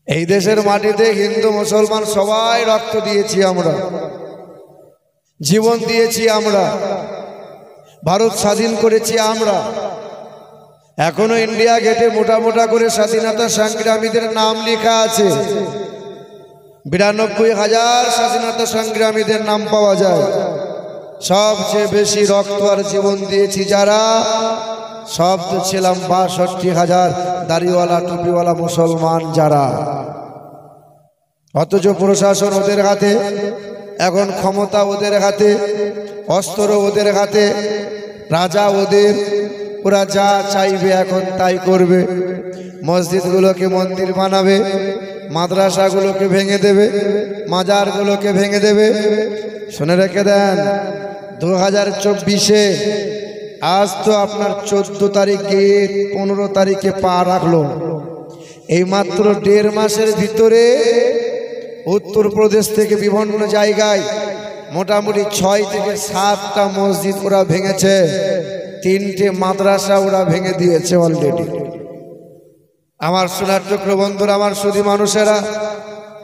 এই দেশের মাটিতে হিন্দু মুসলমান সবাই রক্ত দিয়েছি, আমরা জীবন দিয়েছি, আমরা ভারত স্বাধীন করেছি। আমরা এখনো ইন্ডিয়া গেটে মোটা মোটা করে স্বাধীনতা সংগ্রামীদের নাম লেখা আছে। 92,000 স্বাধীনতা সংগ্রামীদের নাম পাওয়া যায়। সবচেয়ে বেশি রক্ত আর জীবন দিয়েছি যারা, সব তো ছিলাম 62,000 দাড়িওয়ালা টুপিওয়ালা মুসলমান যারা। অথচ প্রশাসন ওদের হাতে, এখন ক্ষমতা ওদের হাতে, অস্ত্র ওদের হাতে, রাজা ওদের, ওরা যা চাইবে এখন তাই করবে। মসজিদগুলোকে মন্দির বানাবে, মাদ্রাসাগুলোকে ভেঙে দেবে, মাজারগুলোকে ভেঙে দেবে। শুনে রেখে দেন, 2024-এ আজ তো আপনার 14 তারিখে 15 তারিখে পা রাখলো। এই মাত্র 1.5 মাসের ভিতরে উত্তরপ্রদেশ থেকে বিভিন্ন জায়গায় মোটামুটি 6 থেকে 7টা মসজিদ ওরা ভেঙেছে, 3টে মাদ্রাসা ওরা ভেঙে দিয়েছে অলরেডি। আমার সোনার টুকরো বন্ধুরা, আমার সুধী মানুষেরা,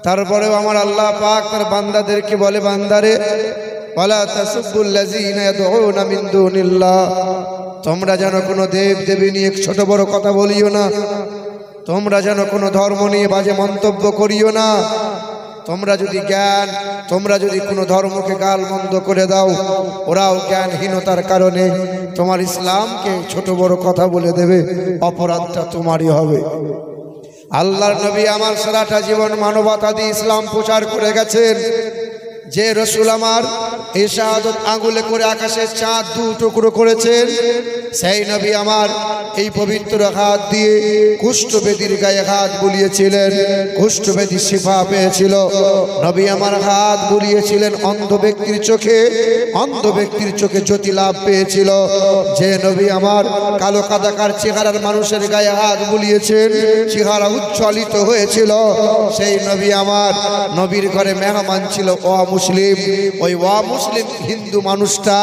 তারপরেও আমার আল্লাহ পাক তার বান্দাদেরকে বলে, বান্দারে ওয়ালা তাসুবুল্লাযীনা ইয়াদউনা মিন দুনিল্লাহ, তোমরা যেন কোনো দেব দেবী নিয়ে ছোট বড় কথা বলিও না, তোমরা যেন কোনো ধর্ম নিয়ে বাজে মন্তব্য করিও না। তোমরা যদি কোনো ধর্মকে গাল মন্দ করে দাও, ওরাও জ্ঞানহীনতার কারণে তোমার ইসলামকে ছোট বড় কথা বলে দেবে, অপরাধটা তোমারই হবে। আল্লাহর নবী আমার সারাটা জীবন মানবতা দিয়ে ইসলাম প্রচার করে গেছেন। যে রসুল আমার এই শাহাদত আঙ্গুলে করে আকাশের চাঁদ 2 টুকরো করেছেন, সেই নবী আমার এই পবিত্র হাত দিয়ে কুষ্ঠবেদীর গায়ে হাত বুলিয়েছিলেন, কুষ্ঠবেদী শিফা পেয়েছিল। নবী আমার হাত বুলিয়েছিলেন অন্ধ ব্যক্তির চোখে, অন্ধ ব্যক্তির চোখে জ্যোতি লাভ পেয়েছিল। যে নবী আমার কালো কাদাকার চেহারার মানুষের গায়ে হাত বুলিয়েছেন, চেহারা উজ্জ্বলিত হয়েছিল। সেই নবী আমার, নবীর ঘরে মেহমান ছিল মুসলিম। ওই মুসলিম হিন্দু মানুষটা,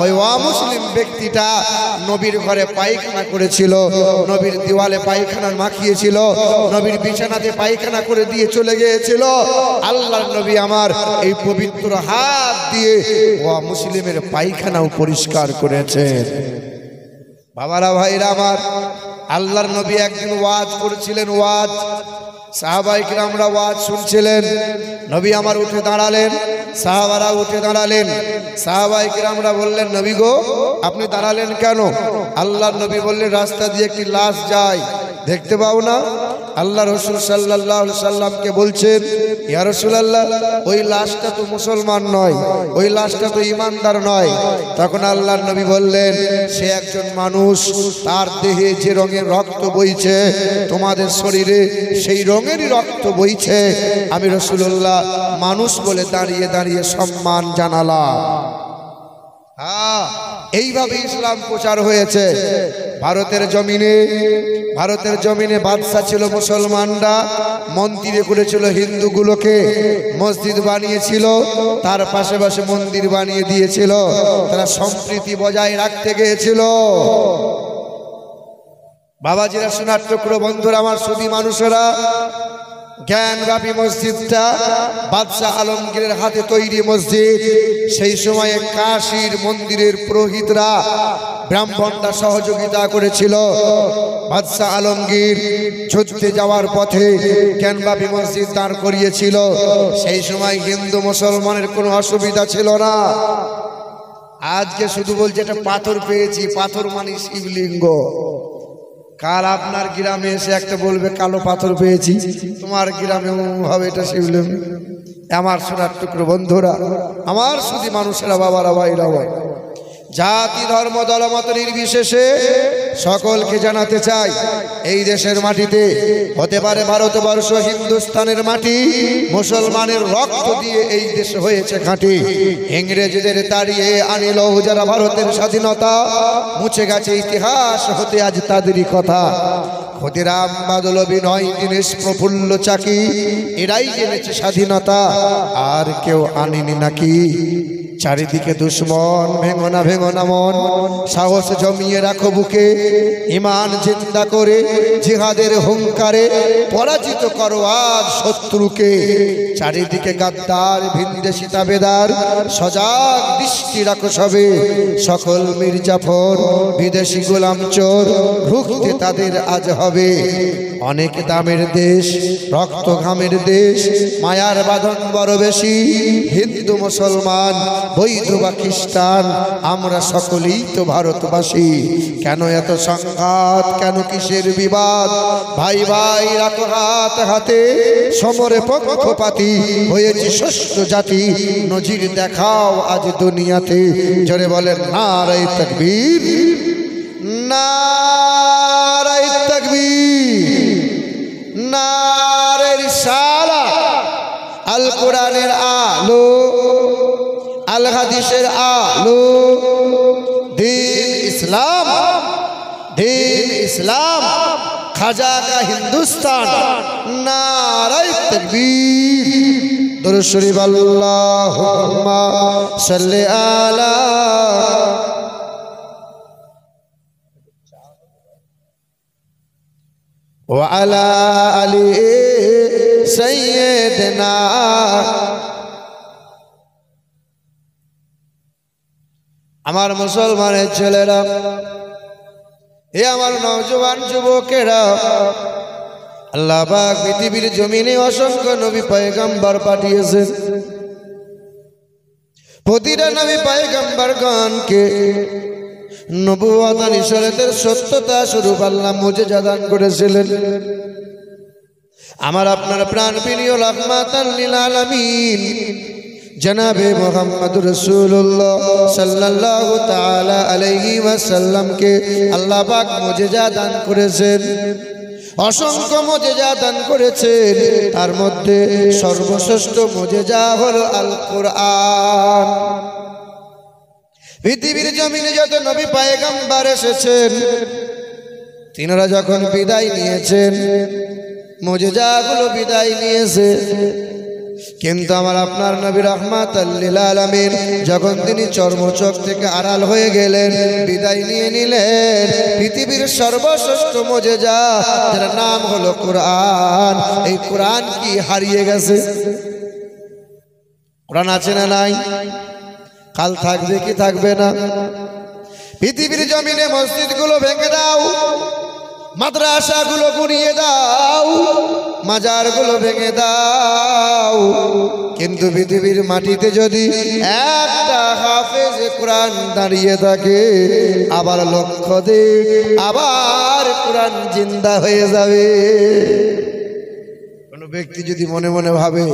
ওই মুসলিম ব্যক্তিটা নবীর ঘরে পায়খানা করেছিল, নবীর দেওয়ালে পায়খানা মাখিয়েছিল, নবীর বিছানাতে পায়খানা করে দিয়ে চলে গিয়েছিল। আল্লাহর নবী আমার এই পবিত্র হাত দিয়ে মুসলিমের পায়খানাও পরিষ্কার করেছেন। বাবারা ভাইরা আমার, আল্লাহর নবী একদিন ওয়াজ করেছিলেন, ওয়াজ সাহাবায়ে কিরামরা ওয়াজ শুনছিলেন। নবী আমার উঠে দাঁড়ালেন, সাহাবারা উঠে দাঁড়ালেন। সাহাবায়ে কিরামরা বললেন, নবী গো আপনি দাঁড়ালেন কেন? আল্লাহর নবী বললেন, রাস্তা দিয়ে একটি লাশ যায়, দেখতে পাও না? আল্লাহ রসুল সাল্লাল্লাহু আলাইহি সাল্লামকে বলছেন, ইয়া রাসূলুল্লাহ, ওই লাশটা তো মুসলমান নয়, ওই লাশটা তো ঈমানদার নয়। তখন আল্লাহর নবী বললেন, সে একজন মানুষ, তার দেহে যে রঙের রক্ত বইছে তোমাদের শরীরে সেই রঙেরই রক্ত বইছে। আমি রাসূলুল্লাহ মানুষ বলে দাঁড়িয়ে দাঁড়িয়ে সম্মান জানালাম। এইভাবে ইসলাম প্রচার হয়েছে ভারতের জমিনে। ভারতের জমিনে বাদশা ছিল মুসলমানরা, মন্দিরে করেছিল হিন্দুগুলোকে, মসজিদ বানিয়েছিল, তার পাশে পাশে মন্দির বানিয়ে দিয়েছিল। তারা সম্প্রীতি বজায় রাখতে গিয়েছিল। বাবাজিরা, সোনার টুকরো বন্ধুরা, আমার সুধী মানুষেরা, জ্ঞানব্যাপী মসজিদটা বাদশাহ আলমগীরের হাতে তৈরি মসজিদ। সেই সময়ে কাশীর মন্দিরের পুরোহিতরা, ব্রাহ্মণরা সহযোগিতা করেছিল। বাদশাহ আলমগীর যুদ্ধে যাওয়ার পথে জ্ঞানব্যাপী মসজিদ দাঁড় করিয়েছিল। সেই সময় হিন্দু মুসলমানের কোনো অসুবিধা ছিল না। আজকে শুধু বলছে একটা পাথর পেয়েছি, পাথর মানে শিবলিঙ্গ। কাল আপনার গ্রামে এসে একটা বলবে কালো পাথর পেয়েছি, তোমার গ্রামে হবে এটা শিবলিঙ্গ। আমার সোনার টুকরো বন্ধুরা, আমার শুধু মানুষেরা, বাবারা ভাইরা, জাতি ধর্ম দলমত নির্বিশেষে সকলকে জানাতে চাই, এই দেশের মাটিতে হতে পারে ভারতবর্ষ হিন্দুস্তানের মাটি, মুসলমানের রক্ত দিয়ে এই দেশ হয়েছে খাঁটি। ইংরেজদের তাড়িয়ে আনিল যারা ভারতের স্বাধীনতা, মুছে গেছে ইতিহাস হতে আজ তাদেরই কথা। ক্ষুদিরাম বাদল বিনয় দীনেশ প্রফুল্ল চাকি, এরাই জেনেছে স্বাধীনতা, আর কেউ আনেনি নাকি? চারিদিকে দুশ্মন, ভেঙো না মন, সাহস জমিয়ে রাখো বুকে, ঈমান জিন্দা করে জিহাদের হুঙ্কারে পরাজিত করো আজ শত্রুকে। চারিদিকে গাদ্দার ভিনদেশী তাবেদার, সজাগ দৃষ্টি রাখো সবে, সকল মির্জাফর বিদেশি গোলাম চোর, রুখতে তাদের আজ হবে। অনেক দামের দেশ, রক্ত ঘামের দেশ, মায়ার বাঁধন বড় বেশি, হিন্দু মুসলমান বৈধ বা খ্রিস্টান আমরা সকলেই তো ভারতবাসী। কেন এত সংঘাত, কেন কিসের বিবাদ? ভাই ভাই রাখো হাত হাতে, সমরে পক্ষপাতী হয়েছি ষষ্ঠ জাতি, নজির দেখাও আজ দুনিয়াতে। জোরে বলেন নারায়ে তাকবীর, নারায়ে তাকবীর, নারে রিসালাত। আল কোরআনের আলো, আল হাদিসের আলো, দ্বীন ইসলাম, দ্বীন ইসলাম, খাজা কা হিন্দুস্তান। নারায়ে তাকবীর, দুরূদ শরীফ, আল্লাহুম্মা সাল্লি আলা ওয়া আলা আলি সাইয়্যিদিনা। আমার মুসলমানের ছেলেরা, এ আমার নওজোয়ান যুবকেরা, আল্লাহ পাক পৃথিবীর জমিনে অসংখ্য নবী পয়গম্বর পাঠিয়েছেন। প্রতিটা নবী পয়গম্বরগণকে নবুয়ত আর রিসালাতের সত্যতা স্বরূপ আল্লাহ মুজিজা দান করেছিলেন। আমার আপনার প্রাণপ্রিয় রাহমাতাল লিল আলামিন জনাবে মুহাম্মদুর রাসূলুল্লাহ সাল্লাল্লাহু তাআলা আলাইহি ওয়াসাল্লামকে আল্লাহ পাক মুজিজা দান করেছেন, অসংখ্য মুজিজা দান করেছেন। তার মধ্যে সর্বশ্রেষ্ঠ মুজিজা হলো আল কোরআন। পৃথিবীর জমিনে যত নবী পয়গম্বর এসেছেন, তিনারা যখন বিদায় নিয়েছেন, মুজিজাগুলো বিদায় নিয়েছে। কিন্তু আমার আপনার নবী রাহমাতাল লিল আলামিন যখন তিনি চর্মচোখ থেকে আড়াল হয়ে গেলেন, বিদায় নিয়ে নিলেন, পৃথিবীর সর্বশ্রেষ্ঠ মুজিজা যার নাম হলো কোরআন, এই কোরআন কি হারিয়ে গেছে? কোরআন আছে না নাই? কাল থাকবে কি থাকবে না? পৃথিবীর জমিনে মসজিদগুলো ভেঙে দাও, মাদ্রাসাগুলো গুড়িয়ে দাও, মাজারগুলো ভেঙে দাও, কিন্তু পৃথিবীর মাটিতে যদি একটা হাফেজ কোরআন দাঁড়িয়ে থাকে, আবার লক্ষ দিক আবার কোরআন জিন্দা হয়ে যাবে। কোন ব্যক্তি যদি মনে মনে ভাবে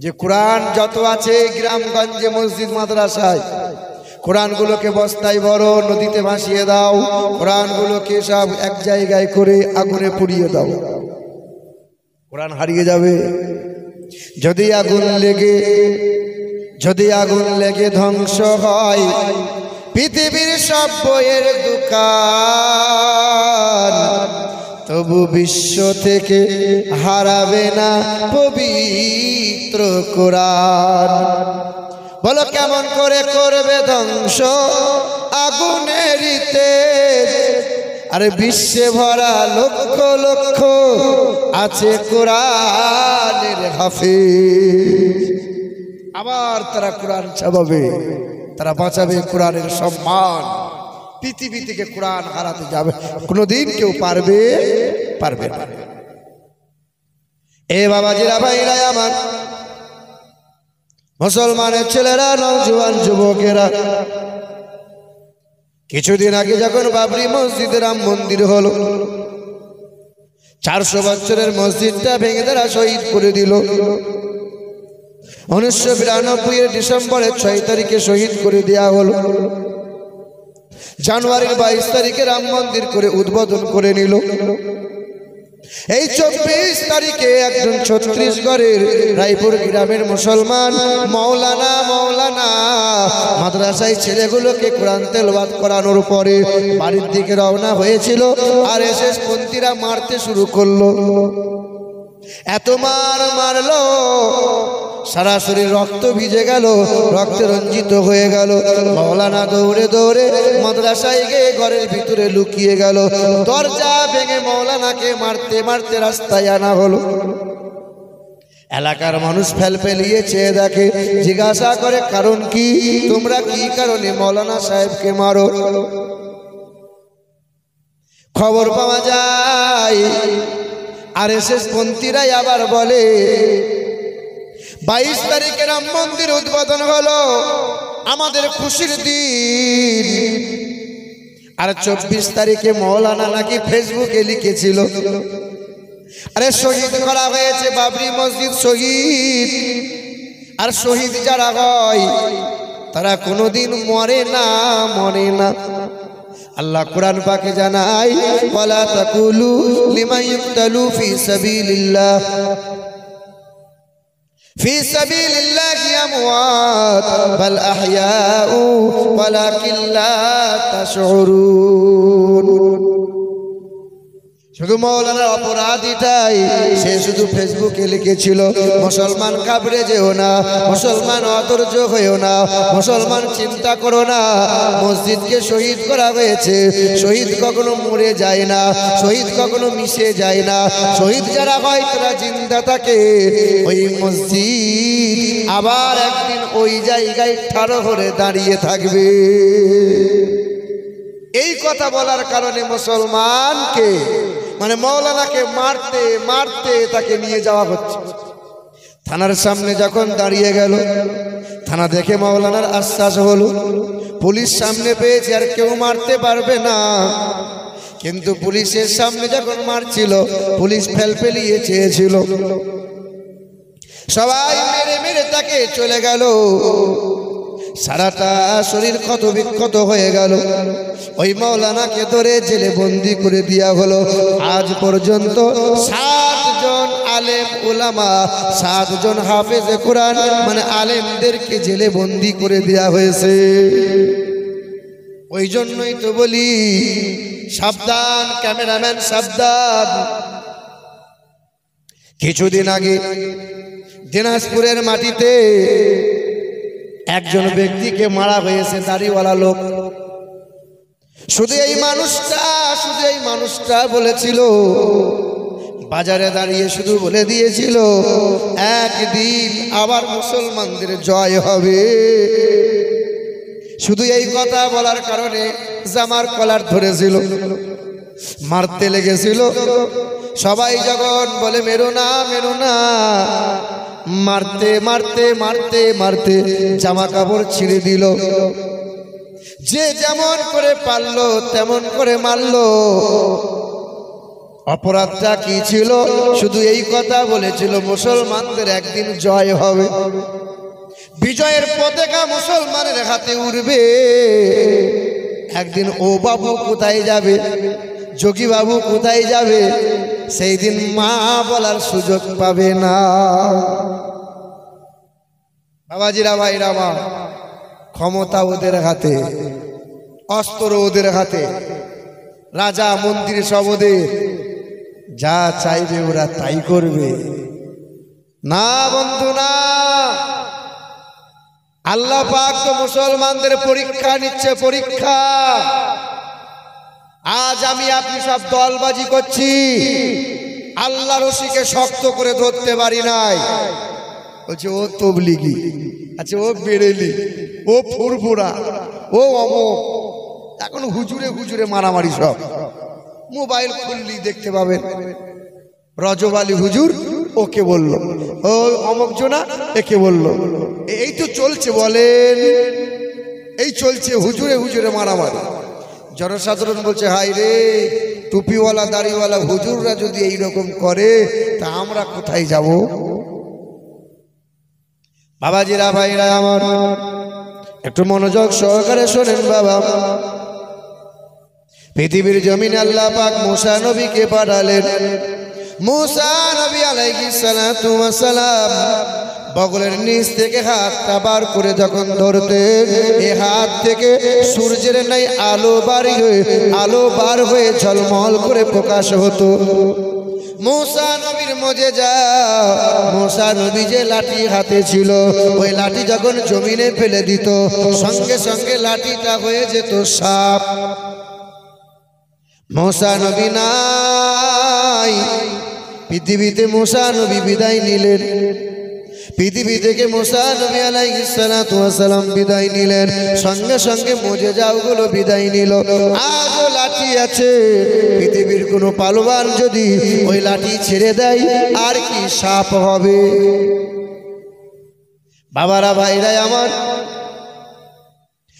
যে কোরআন যত আছে গ্রামগঞ্জে মসজিদ মাদ্রাসায়, কোরআনগুলোকে বস্তায় বড় নদীতে ভাসিয়ে দাও, কোরআনগুলোকে সব এক জায়গায় করে আগুনে পুড়িয়ে দাও, কোরআন হারিয়ে যাবে। যদি আগুন লেগে ধ্বংস হয় পৃথিবীর সব বইয়ের দোকান, তবু বিশ্ব থেকে হারাবে না পবিত্র কোরআন। বলো কেমন করে করবে ধ্বংস আগুনের তেজ? আরে বিশ্বে ভরা লক্ষ লক্ষ আছে কোরআনের হাফেজ। আবার তারা কোরআন ছাপাবে, তারা বাঁচাবে কোরআনের সম্মান। পৃথিবী থেকে কোরআন হারাতে যাবে কোনোদিন কেউ পারবে না। এ বাবাজিরা, ভাইরা আমার, মুসলমানের ছেলেরা, নওজোয়ান যুবকেরা, কিছুদিন আগে যখন বাবরি মসজিদে রাম মন্দির হলো, 400 বছরের মসজিদটা ভেঙে তারা শহীদ করে দিল। 1992 ডিসেম্বরের 6 তারিখে শহীদ করে দেওয়া হলো। জানুয়ারির 22 তারিখে রাম মন্দির করে উদ্বোধন করে নিল। এই 24 তারিখে একজন ছত্রিশগড়ের রায়পুর গ্রামের মুসলমান মৌলানা মাদ্রাসায় ছেলেগুলোকে কোরআন তেলাওয়াত করানোর পরে বাড়ির দিকে রওনা হয়েছিল, আর এসএস পন্থীরা মারতে শুরু করলো। এত মারলো সারা শরীর রক্ত ভিজে গেল, রক্তে রঞ্জিত হয়ে গেল। মাওলানা দৌড়ে দৌড়ে মাদ্রাসায় গিয়ে ঘরের ভিতরে লুকিয়ে গেল। দরজা ভেঙে মাওলানাকে মারতে মারতে রাস্তায় আনা হলো। এলাকার মানুষ ফেলফেলিয়ে চেয়ে দেখে, জিজ্ঞাসা করে কারণ কি, তোমরা কি কারণে মাওলানা সাহেবকে মারো? খবর পাওয়া যায় আরএসএস পন্থীরাই আবার বলে 22 তারিখে রাম মন্দির উদ্বোধন হলো, আমাদের খুশির দিন। আর 24 তারিখে মাওলানা নাকি ফেসবুকে লিখেছিল, আরে শহীদ করা হয়েছে বাবরি মসজিদ শহীদ। আর শহীদ যারা হয় তারা কোনোদিন মরে না, মরে না। আল্লাহ কোরআন পাকে জানায়, ওয়ালা তাকুলু লিমা ইউকতালু ফি সাবিলিল্লাহ ফি সাবিলিল্লাহি আমওয়াত বাল আহইয়াউ ওয়ালাকিন লা তাশউরুন। শুধু মাওলানার অপরাধীটাই, সে শুধু ফেসবুকে লিখেছিল মুসলমান কাবরে যেও না, মুসলমান অধৈর্য হয়েও না, মুসলমান চিন্তা করো না, মসজিদকে শহীদ করা হয়েছে। শহীদ কখনো মরে যায় না, শহীদ কখনো মিশে যায় না। শহীদ যারা হয় তারা জিন্দা থাকে। ওই মসজিদ আবার একদিন ওই জায়গায় ঠাড়ো করে দাঁড়িয়ে থাকবে। এই কথা বলার কারণে মুসলমানকে মানে মাওলানাকে মারতে মারতে তাকে নিয়ে যাওয়া হচ্ছে। থানার সামনে যখন দাঁড়িয়ে গেল, থানা দেখে মাওলানার আশ্বাস হলো পুলিশ সামনে পেয়েছে আর কেউ মারতে পারবে না। কিন্তু পুলিশের সামনে যখন মারছিল, পুলিশ ফেলফেলিয়ে চেয়েছিল, সবাই মেরে মেরে তাকে চলে গেল। সারাটা শরীর ক্ষত বিক্ষত হয়ে গেল। ওই মাওলানাকে ধরে জেলে বন্দি করে দেওয়া হলো। আজ পর্যন্ত 7 জন আলেম উলামা, 7 জন হাফেজে কোরআন মানে আলেমদেরকে জেলে বন্দি করে দেওয়া হয়েছে। ওই জন্যই তো বলি সাবধান ক্যামেরাম্যান, সাবধান। কিছুদিন আগে দিনাজপুরের মাটিতে একজন ব্যক্তিকে মারা হয়েছে, দাড়িওয়ালা লোক। শুধু এই মানুষটা বলেছিল, বাজারে দাঁড়িয়ে শুধু বলে দিয়েছিল একদিন আবার মুসলমানদের জয় হবে। শুধু এই কথা বলার কারণে জামার কলার ধরেছিল, মারতে লেগেছিল। সবাই যখন বলে মেরো না মেরো না, মারতে মারতে মারতে মারতে জামা কাপড় ছিঁড়ে দিল। যে যেমন করে পারলো তেমন করে মারলো। অপরাধটা কি ছিল? শুধু এই কথা বলেছিল মুসলমানদের একদিন জয় হবে, বিজয়ের পতাকা মুসলমানের হাতে উড়বে। একদিন ও বাবু কোথায় যাবে, যোগী বাবু কোথায় যাবে, সেই দিন মা বলার সুযোগ পাবে না। বাবাজিরা, ভাইরা, মা, ক্ষমতা ওদের হাতে, অস্ত্র ওদের হাতে, রাজা মন্ত্রী সব ওদের, যা চাইবে ওরা তাই করবে। না বন্ধু না, আল্লাহ পাক তো মুসলমানদের পরীক্ষা নিচ্ছে, পরীক্ষা। আজ আমি আপনি সব দলবাজি করছি, আল্লাহ রশিকে শক্ত করে ধরতে পারি নাই। বলছে ও তবলিগি, আচ্ছা ও বেরেলি, ও ফুরফুরা, ও অমুক। এখন হুজুরে হুজুরে মারামারি, সব মোবাইল খুললি দেখতে পাবেন। রজব আলী হুজুর ওকে বলল, ও অমুক জনা একে বলল। এই তো চলছে, বলেন এই চলছে হুজুরে হুজুরে মারামারি। জনসাধারণ বলছে হাই রে, টুপিওয়ালা দাড়িওয়ালা হুজুররা যদি এইরকম করে তা আমরা কোথায় যাব? বাবাজিরা, ভাইরা আমার, একটু মনোযোগ সহকারে শোনেন বাবা। পৃথিবীর জমিনে আল্লাহ পাক মুসা নবীকে পাঠালেন। মুসা নবী আলাইহিস সালাতু ওয়াস সালাম বগলের নিচ থেকে হাতটা বার করে যখন ধরতেন, এই হাত থেকে সূর্যের ন্যায় আলো বার হয়ে ঝলমল করে প্রকাশ হতো। मूसा नबीर मुजिजा मूसा नबी जे लाठी हाथे छिलो ओई लाठी যখন জমিনে ফেলে দিত সঙ্গে সঙ্গে লাঠিটা হয়ে যেত সাপ। मूसा नबी নাই পৃথিবীতে मूसा नबी বিদায় নিলেন। পৃথিবী থেকে मूसा नबी আলাইহিস সালাতু ওয়াস সালাম বিদায় নিলেন। সঙ্গে সঙ্গে মুজিজাগুলো বিদায় নিল। আজও লাঠি আছে। পৃথিবীর কোনো পালোয়ান যদি ওই লাঠি ছেড়ে দেয় আর কি সাপ হবে? বাবারা ভাইরা আমার,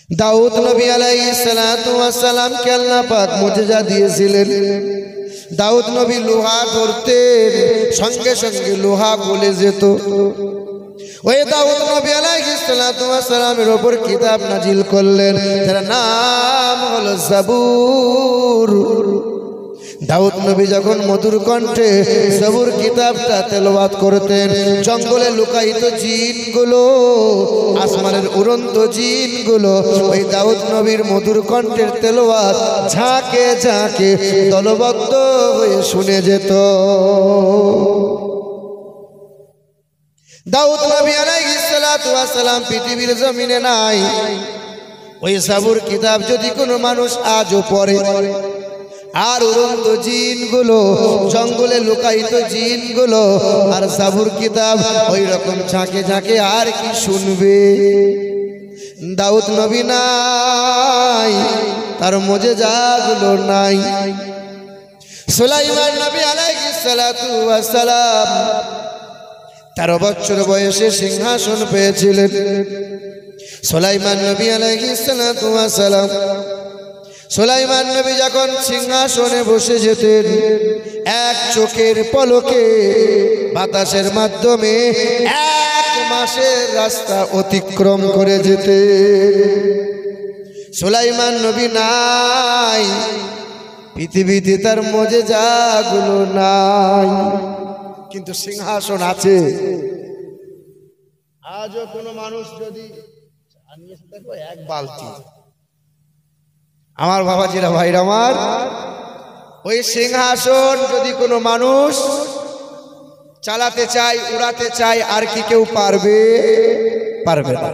দাউদ নবী আলাইহিস সালাতু ওয়াস সালাম কে আল্লাহ পাক মুজিজা দিয়েছিলেন। দাউদ নবী লোহা ধরতেন, সঙ্গে সঙ্গে লোহা গলে যেত। ওই দাউদ নবী আলাইহিস সালাতু ওয়াস সালামের উপর কিতাব নাজিল করলেন, যার নাম হলো জাবুর। দাউদ নবী যখন মধুর কণ্ঠে জাবুর কিতাবটা তেলাওয়াত করতেন, জঙ্গলে লুকায়িত জিনগুলো, আসমানের উড়ন্ত জিনগুলো ওই দাউদ নবীর মধুর কণ্ঠের তেলাওয়াত ঝাঁকে ঝাঁকে দলবদ্ধ হয়ে শুনে যেত। দাউদ নবী আলাইহিস সালাতু ওয়াস সালাম পৃথিবীর জমিনে নাই। ওই জাবুর কিতাব যদি কোনো মানুষ আজও পড়ে, আর উড়ন্ত জিনগুলো, জঙ্গলে লুকায়িত জিনগুলো আর জাবুর কিতাব ওই রকম ঝাঁকে ঝাঁকে আর কি শুনবে? দাউদ নবী নাই, তার মুজিজাগুলো নাই। সুলাইমান নবী আলাইহিস সালাতু ওয়াস সালাম 13 বছর বয়সে সিংহাসন পেয়েছিলেন। সুলাইমান নবী আলাইহিস সালাতু ওয়াস সালাম, সুলাইমান নবী যখন সিংহাসনে বসে যেতেন, এক চোখের পলকে বাতাসের মাধ্যমে 1 মাসের রাস্তা অতিক্রম করে যেতেন। সুলাইমান নবী নাই, পৃথিবীতে তার মুজিজাগুলো নাই, কিন্তু সিংহাসন আছে। আজও কোনো মানুষ যদি এক বালতি, আমার বাবাজিরা ভাইরা আমার, ওই সিংহাসন যদি কোনো মানুষ চালাতে চায়, উড়াতে চায়, আর কি কেউ পারবে? পারবে না।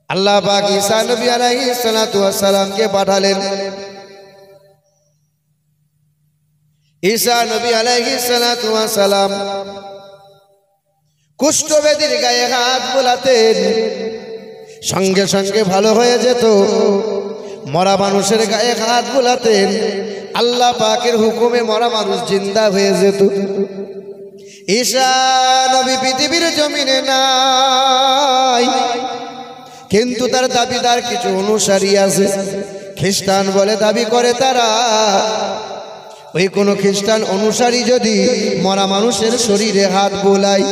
আল্লাহ পাক ঈসা নবী আলাইহিস সালাতু ওয়াস সালামকে পাঠালেন। ঈসা নবী আলাইহিস সালাতু ওয়াস সালাম কুষ্ঠব্যাধির গায়ে হাত বোলাতেন, সঙ্গে সঙ্গে ভালো হয়ে যেত। মরা মানুষের গায়ে হাত বোলাতেন, আল্লাহ পাকের হুকুমে মরা মানুষ জিন্দা হয়ে যেত। ঈসা নবী পৃথিবীর জমিনে নাই, কিন্তু তার দাবিদার কিছু অনুসারী আছে। খ্রিস্টান বলে দাবি করে তারা। ওই কোন খ্রিস্টান অনুসারী যদি মরা মানুষের শরীরে হাত বোলায়,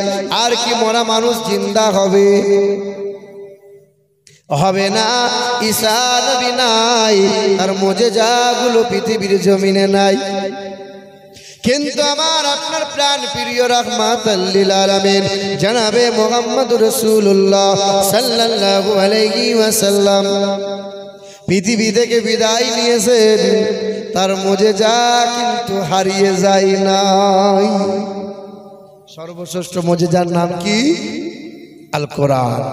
আর কি মরা মানুষ জিন্দা হবে? হবে না। ঈসা নবী নাই, তার মুজিজাগুলো পৃথিবীর জমিনে নাই। কিন্তু আমার আপনার প্রাণ প্রিয় রাহমাতাল লিল আলামিন জনাবে মুহাম্মদুর রাসূলুল্লাহ সাল্লাল্লাহু আলাইহি ওয়াসাল্লাম পৃথিবী থেকে বিদায় নিয়েছেন, তার মুজিজা কিন্তু হারিয়ে যায় নাই। সর্বশ্রেষ্ঠ মুজিজার নাম কি? আল কোরআন।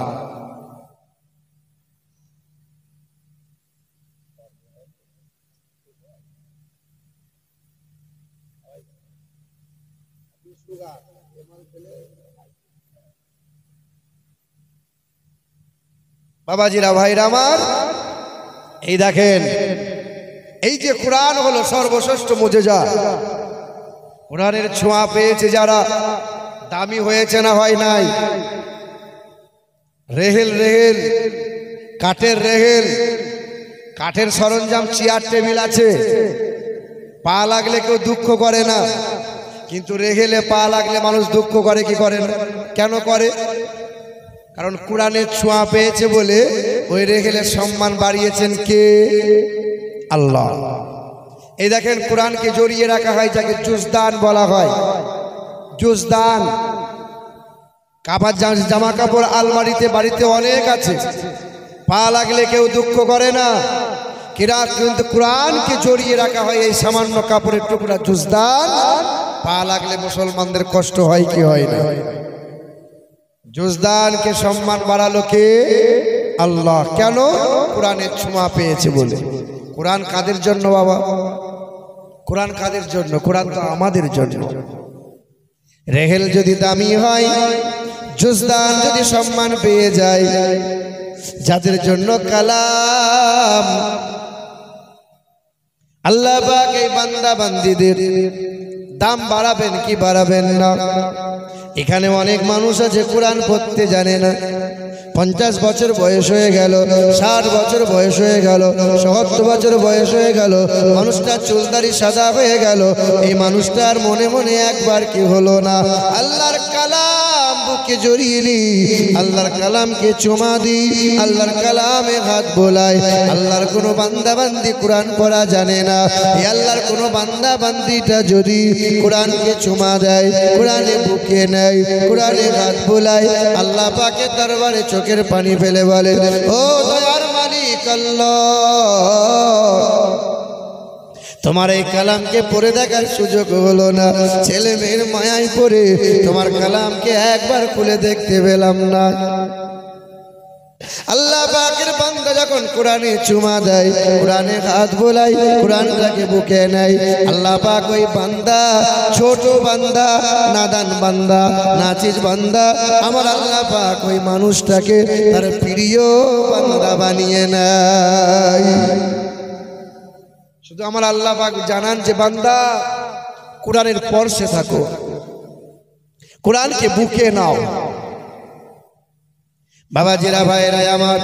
বাবাজিরা ভাইরা আমার, এই দেখেন, এই যে কোরআন হলো সর্বশ্রেষ্ঠ মুজিজা। কোরআনের ছোঁয়া পেয়েছে যারা, দামি হয়েছে না হয় নাই? রেহেল রেহেল, কাঠের রেহেল, কাঠের সরঞ্জাম, চেয়ার টেবিল আছে। পা লাগলে কেউ দুঃখ করে না, কিন্তু রেহেলে পা লাগলে মানুষ দুঃখ করে কি করে না? কেন করে? কারণ কোরআনের ছোঁয়া পেয়েছে বলে ওই রেহেলের সম্মান বাড়িয়েছেন কে? আল্লাহ। এই দেখেন, কোরআনকে জড়িয়ে রাখা হয়, যাকে জুজদান বলা হয়। জুজদান, কাপড় জামা কাপড় আলমারিতে বাড়িতে অনেক আছে। পা লাগলে কেউ দুঃখ করে না, কিন্তু কোরআনকে জড়িয়ে রাখা হয় এই সামান্য কাপড়ের টুকরা জুজদান। পা লাগলে মুসলমানদের কষ্ট হয় কি হয় না? জুজদানকে সম্মান বাড়ালো কে? আল্লাহ। কেন? কোরআনের ছোঁয়া পেয়েছে বলে। কোরআন কাদের জন্য বাবা? কোরআন কাদের জন্য? কোরআন তো আমাদের জন্য। রেহেল যদি দামি হয়, জুজদান যদি সম্মান পেয়ে যায়, যাদের জন্য কালাম, আল্লাহ পাক এই বান্দা বান্দীদের দাম বাড়াবেন কি বাড়াবেন না? এখানে অনেক মানুষ আছে কোরআন পড়তে জানে না। 50 বছর বয়স হয়ে গেল, 60 বছর বয়স হয়ে গেল, 70 বছর বয়স হয়ে গেল, মানুষটা চুলদারি সাদা হয়ে গেল। এই মানুষটার মনে মনে একবার কি হলো না, আল্লাহর কালাম বুকে জড়িয়ে নি, আল্লাহর কালামকে চুমা দি, আল্লাহর কালামে হাত বোলায়। আল্লাহর কোনো বান্দা বান্দি কোরআন পড়া জানে না, এই আল্লাহর কোনো বান্দা বান্দিটা যদি কোরআনকে চুমা দেয়, কোরআনে বুকে নেয়, কোরআনে হাত বোলায়, আল্লাহ পাকের দরবারে চোখের পানি ফেলে বলে, ও দয়ার মালিক আল্লাহ, তোমার এই কালামকে পড়ে দেখার সুযোগ হলো না। ছেলে মেয়ের মায়ায় পড়ে তোমার কালামকে একবার খুলে দেখতে পেলাম না। আল্লাহ পাকের বান্দা যখন কোরআনে চুমা দেয়, কোরআনে হাত বোলায়, কোরআনটাকে বুকে নেয়, আল্লাহ পাক ওই বান্দা, ছোট বান্দা, নাদান বান্দা, নাচিজ বান্দা, আমার আল্লাহ পাক ওই মানুষটাকে তার প্রিয় বান্দা বানিয়ে নেয়। শুধু আমার আল্লাহ পাক জানান যে বান্দা কোরআনের পরশে থাকো, কোরআনকে বুকে নাও। বাবাজিরা ভাইরা আমার,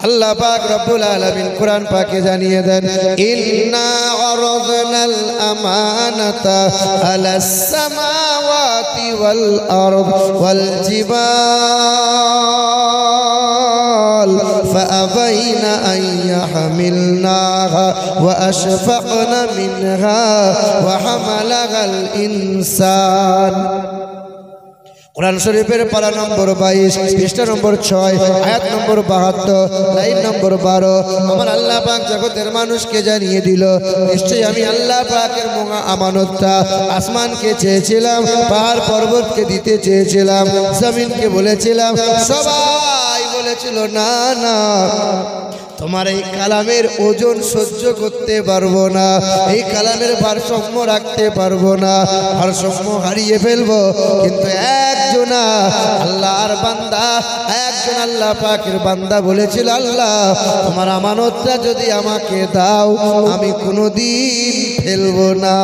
আল্লাহ পাক রব্বুল আলামিন কোরআন পাকে জানিয়ে দেন, ইন্না আরাদনাল আমানাতা আলাস সামাওয়াতি ওয়াল আরদ ওয়াল জিবাল ফাআবাইনা আন ইয়াহমিলনাহা ওয়া আশফাকনা মিনহা ওয়া হামালাহাল ইনসান। কোরআন শরীফের পারা নম্বর 22, পৃষ্ঠা নম্বর 6, আয়াত নম্বর 72, লাইন নম্বর 12। আমার আল্লাহ পাক জগতের মানুষকে জানিয়ে দিল, নিশ্চয়ই আমি আল্লাহ পাকের মোয়া আমানতটা আসমানকে চেয়েছিলাম, পাহাড় পর্বতকে দিতে চেয়েছিলাম, জমিনকে বলেছিলাম, সবাই বলেছিল না না, তোমার এই কালামের ওজন সহ্য করতে পারবো না, এই কালামের ভারসাম্য রাখতে পারবো না, ভারসাম্য হারিয়ে ফেলবো। কিন্তু একজনা আল্লাহর বান্দা, একজন আল্লাহ পাকের বান্দা বলেছিল, আল্লাহ তোমার আমানতটা যদি আমাকে দাও, আমি কোনোদিন ফেলবো না।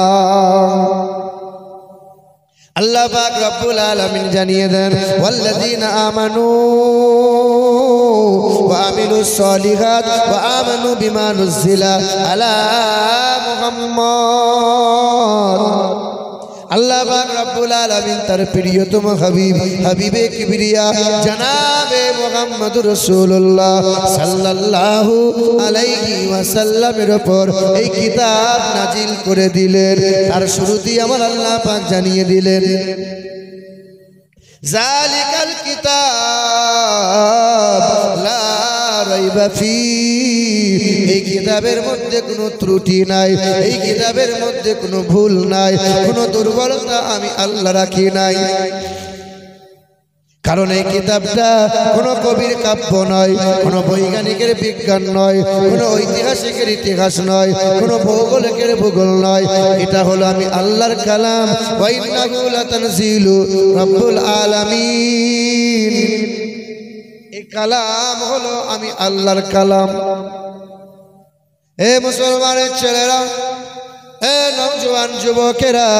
আল্লাহ পাক রব্বুল আলামিন জানিয়ে দেন, ওয়াল্লাযীনা আমানু ওয়া আমিলুস সলিহাত ওয়া আমানু বিমা নুজিলা আলা মুহাম্মদ। আল্লাহ পাক রব্বুল আলামিন তার প্রিয়তম হাবিব, হাবিবে কিবরিয়া জনাবে মুহাম্মদুর রাসূলুল্লাহ সাল্লাল্লাহু আলাইহি ওয়াসাল্লামের উপর এই কিতাব নাজিল করে দিলেন। তার শুরুতেই আমার আল্লাহ পাক জানিয়ে দিলেন, জালিকাল কিতাব লা রাইবা ফি, এই কিতাবের মধ্যে কোনো ত্রুটি নাই, এই কিতাবের মধ্যে কোনো ভুল নাই, কোনো দুর্বলতা আমি আল্লাহ রাখি নাই। কারণ এই কিতাবটা কোনো কবির কাব্য নয়, কোনো বৈজ্ঞানিকের বিজ্ঞান নয়, কোনো ঐতিহাসিকের ইতিহাস নয়, কোনো ভৌগোলিকের ভূগোল নয়, এটা হলো আমি আল্লাহর কালাম। ওয়া ইন্নাহু লাতানজিলু রাব্বুল আলামিন, এই কালাম হলো আমি আল্লাহর কালাম। হে মুসলমানের ছেলেরা, হে নওজোয়ান যুবকেরা,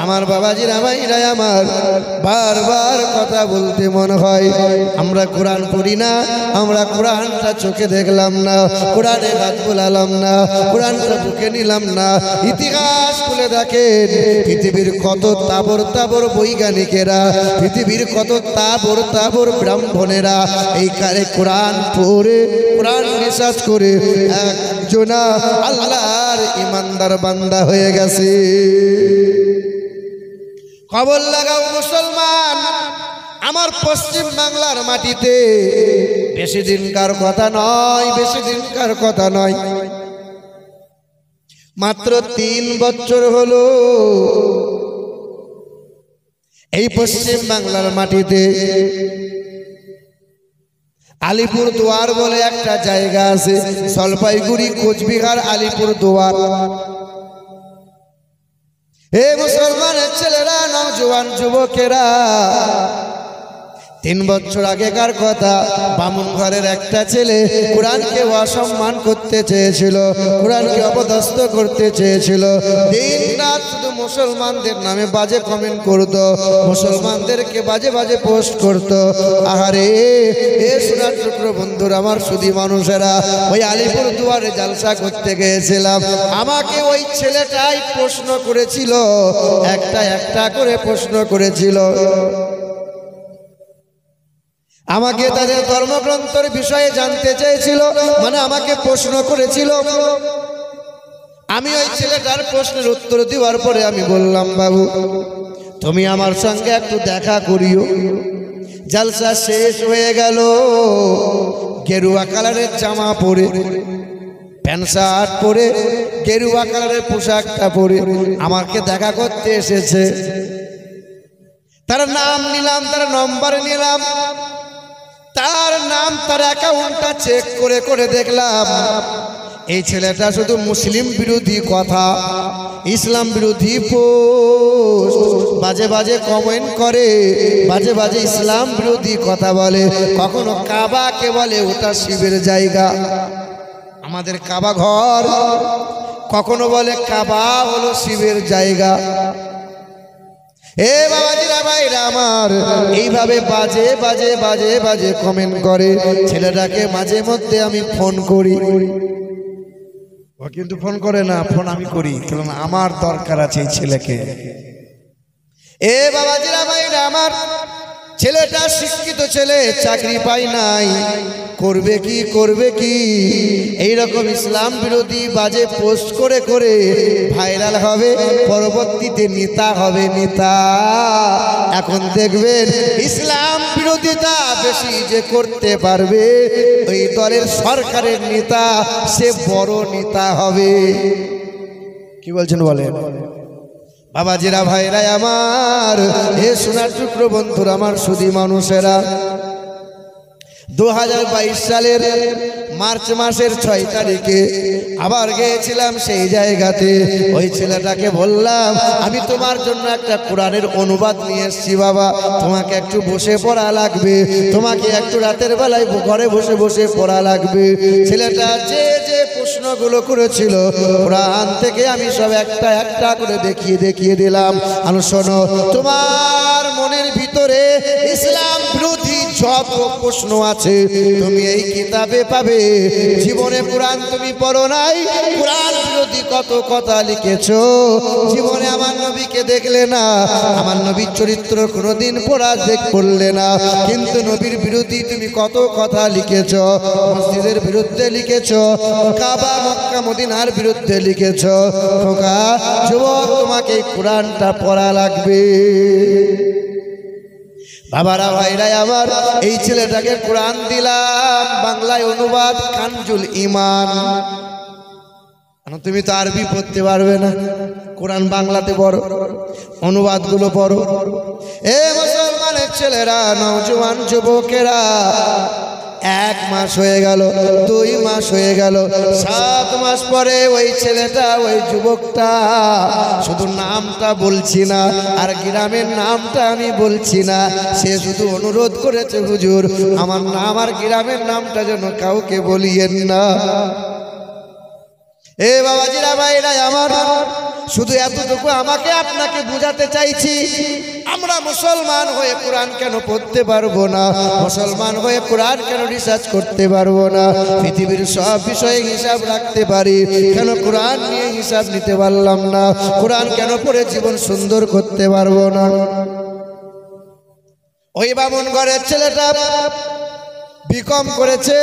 আমার বাবাজিরা ভাইরা আমার, বারবার কথা বলতে মনে হয়, আমরা কোরআন পড়ি না, আমরা কোরআনটা চোখে দেখলাম না, কোরআনে হাত বোলালাম না, কোরআনটা বুকে নিলাম না। ইতিহাস খুলে দেখেন, পৃথিবীর কত তাবর তাবর বৈজ্ঞানিকেরা, পৃথিবীর কত তাবর তাবর ব্রাহ্মণেরা এই কারে কোরআন পড়ে, কোরআন রিসার্চ করে একজনা আল্লাহর ইমানদার বান্দা হয়ে গেছে। খবর লাগাও মুসলমান, আমার পশ্চিম বাংলার মাটিতে বেশি দিনকার কথা নয়, বেশি দিনকার কথা নয়, মাত্র 3 বছর হলো এই পশ্চিম বাংলার মাটিতে আলিপুর দুয়ার বলে একটা জায়গা আছে, জলপাইগুড়ি কোচবিহার আলিপুর দুয়ার। হে মুসলমানের ছেলেরা, নওজোয়ান যুবকেরা, 3 বছর আগেকার কথা, বামুন ঘরের একটা ছেলে কোরআনকে অসম্মান করতে চেয়েছিল, কোরআনকে অপদস্থ করতে চেয়েছিল। দিন রাত শুধু মুসলমানদের নামে বাজে কমেন্ট করত, মুসলমানদেরকে বাজে বাজে পোস্ট করত। আহারে এ সোনার টুকরো বন্ধুরা, আমার সুধী মানুষেরা, ওই আলিপুর দুয়ারে জালসা করতে গিয়েছিলাম, আমাকে ওই ছেলেটাই প্রশ্ন করেছিল, একটা একটা করে প্রশ্ন করেছিল। আমাকে তাদের ধর্মগ্রন্থের বিষয়ে জানতে চেয়েছিল, মানে আমাকে প্রশ্ন করেছিল। আমি ওই ছেলেটার প্রশ্নের উত্তর দেওয়ার পরে আমি বললাম, বাবু তুমি আমার সঙ্গে একটু দেখা করিও। জালসা শেষ হয়ে গেল, গেরুয়া কালারের জামা পরে, প্যান্ট শার্ট পরে, গেরুয়া কালারের পোশাকটা পরে আমাকে দেখা করতে এসেছে। তার নাম নিলাম, তার নম্বর নিলাম, তার নাম, তার অ্যাকাউন্টটা চেক করে করে দেখলাম এই ছেলেটা শুধু মুসলিম বিরোধী কথা, ইসলাম বিরোধী পোস্ট, বাজে বাজে কমেন্ট করে, বাজে বাজে ইসলাম বিরোধী কথা বলে। কখনো কাবাকে বলে ওটা শিবের জায়গা, আমাদের কাবা ঘর, কখনো বলে কাবা হলো শিবের জায়গা। এ বাবাজিরা, ভাইরা আমার, এইভাবে বাজে বাজে বাজে বাজে কমেন্ট করে। ছেলেটাকে মাঝে মধ্যে আমি ফোন করি, ও কিন্তু ফোন করে না, ফোন আমি করি, কারণ আমার দরকার আছে এই ছেলেকে। এ বাবাজিরা, ভাইরা আমার, ছেলেটা শিক্ষিত ছেলে, চাকরি পায় নাই, করবে কি করবে কি, এইরকম ইসলাম বিরোধী বাজে পোস্ট করে করে ভাইরাল হবে, পরবর্তীতে নেতা হবে, নেতা। এখন দেখবেন ইসলাম বিরোধিতা বেশি যে করতে পারবে, ওই দলের সরকারের নেতা সে বড় নেতা হবে। কি বলছেন বলেন বাবাজিরা, ভাইরা আমার, হে সোনার টুকরো বন্ধুরা, আমার সুধী মানুষেরা, 2022 সালের মার্চ মাসের 6 তারিখে আবার গিয়েছিলাম সেই জায়গাতে। ওই ছেলেটাকে বললাম, আমি তোমার জন্য একটা কোরআনের অনুবাদ নিয়ে এসেছি বাবা, তোমাকে একটু বসে পড়া লাগবে, তোমাকে একটু রাতের বেলায় ঘরে বসে বসে পড়া লাগবে। ছেলেটা যে যে প্রশ্নগুলো করেছিল কোরআন থেকে আমি সব একটা একটা করে দেখিয়ে দেখিয়ে দিলাম। আর শোনো, তোমার মনের ভিতরে ইসলাম বিরোধী যত প্রশ্ন আছে তুমি এই কিতাবে পাবে। জীবনে কোরআন তুমি পড়ো নাই, কোরআন বিরোধী কত কথা লিখেছো, জীবনে আমার নবীকে দেখলে না, আমার নবীর চরিত্র কোনোদিন পড়লে না, কিন্তু নবীর বিরোধী তুমি কত কথা লিখেছো, মসজিদের বিরুদ্ধে লিখেছো, কাবা মক্কা মদিনার বিরুদ্ধে লিখেছো। খোকা যুবক, তোমাকে কোরআনটা পড়া লাগবে। বাবারা, ভাইরা আমার, এই ছেলেটাকে কোরআন দিলাম, বাংলায় অনুবাদ, কানজুল ইমান। তুমি তো আরবি পড়তে পারবে না, কোরআন বাংলাতে পড়ো, অনুবাদগুলো পড়ো। এ মুসলমানের ছেলেরা, নওজোয়ান যুবকেরা, 1 মাস হয়ে গেল, 2 মাস হয়ে গেল, 7 মাস পরে ওই ছেলেটা, ওই যুবকটা, শুধু নামটা বলছি না আর গ্রামের নামটা আমি বলছি না, সে শুধু অনুরোধ করেছে, হুজুর আমার নাম আর গ্রামের নামটা যেন কাউকে বলিয়েন না। এ বাবাজিরা, ভাইরা আমার, শুধু এতটুকু আমাকে আপনাকে বুঝাতে চাইছি, আমরা মুসলমান হয়ে কোরআন কেন পড়তে পারবো না, মুসলমান হয়ে কোরআন কেন রিসার্চ করতে পারবো না, পৃথিবীর সব বিষয়ে হিসাব রাখতে পারি, কেন কোরআন নিয়ে হিসাব নিতে পারলাম না, কোরআন কেন পড়ে জীবন সুন্দর করতে পারবো না। ওই বামুন ঘরের ছেলেটা বিকম করেছে,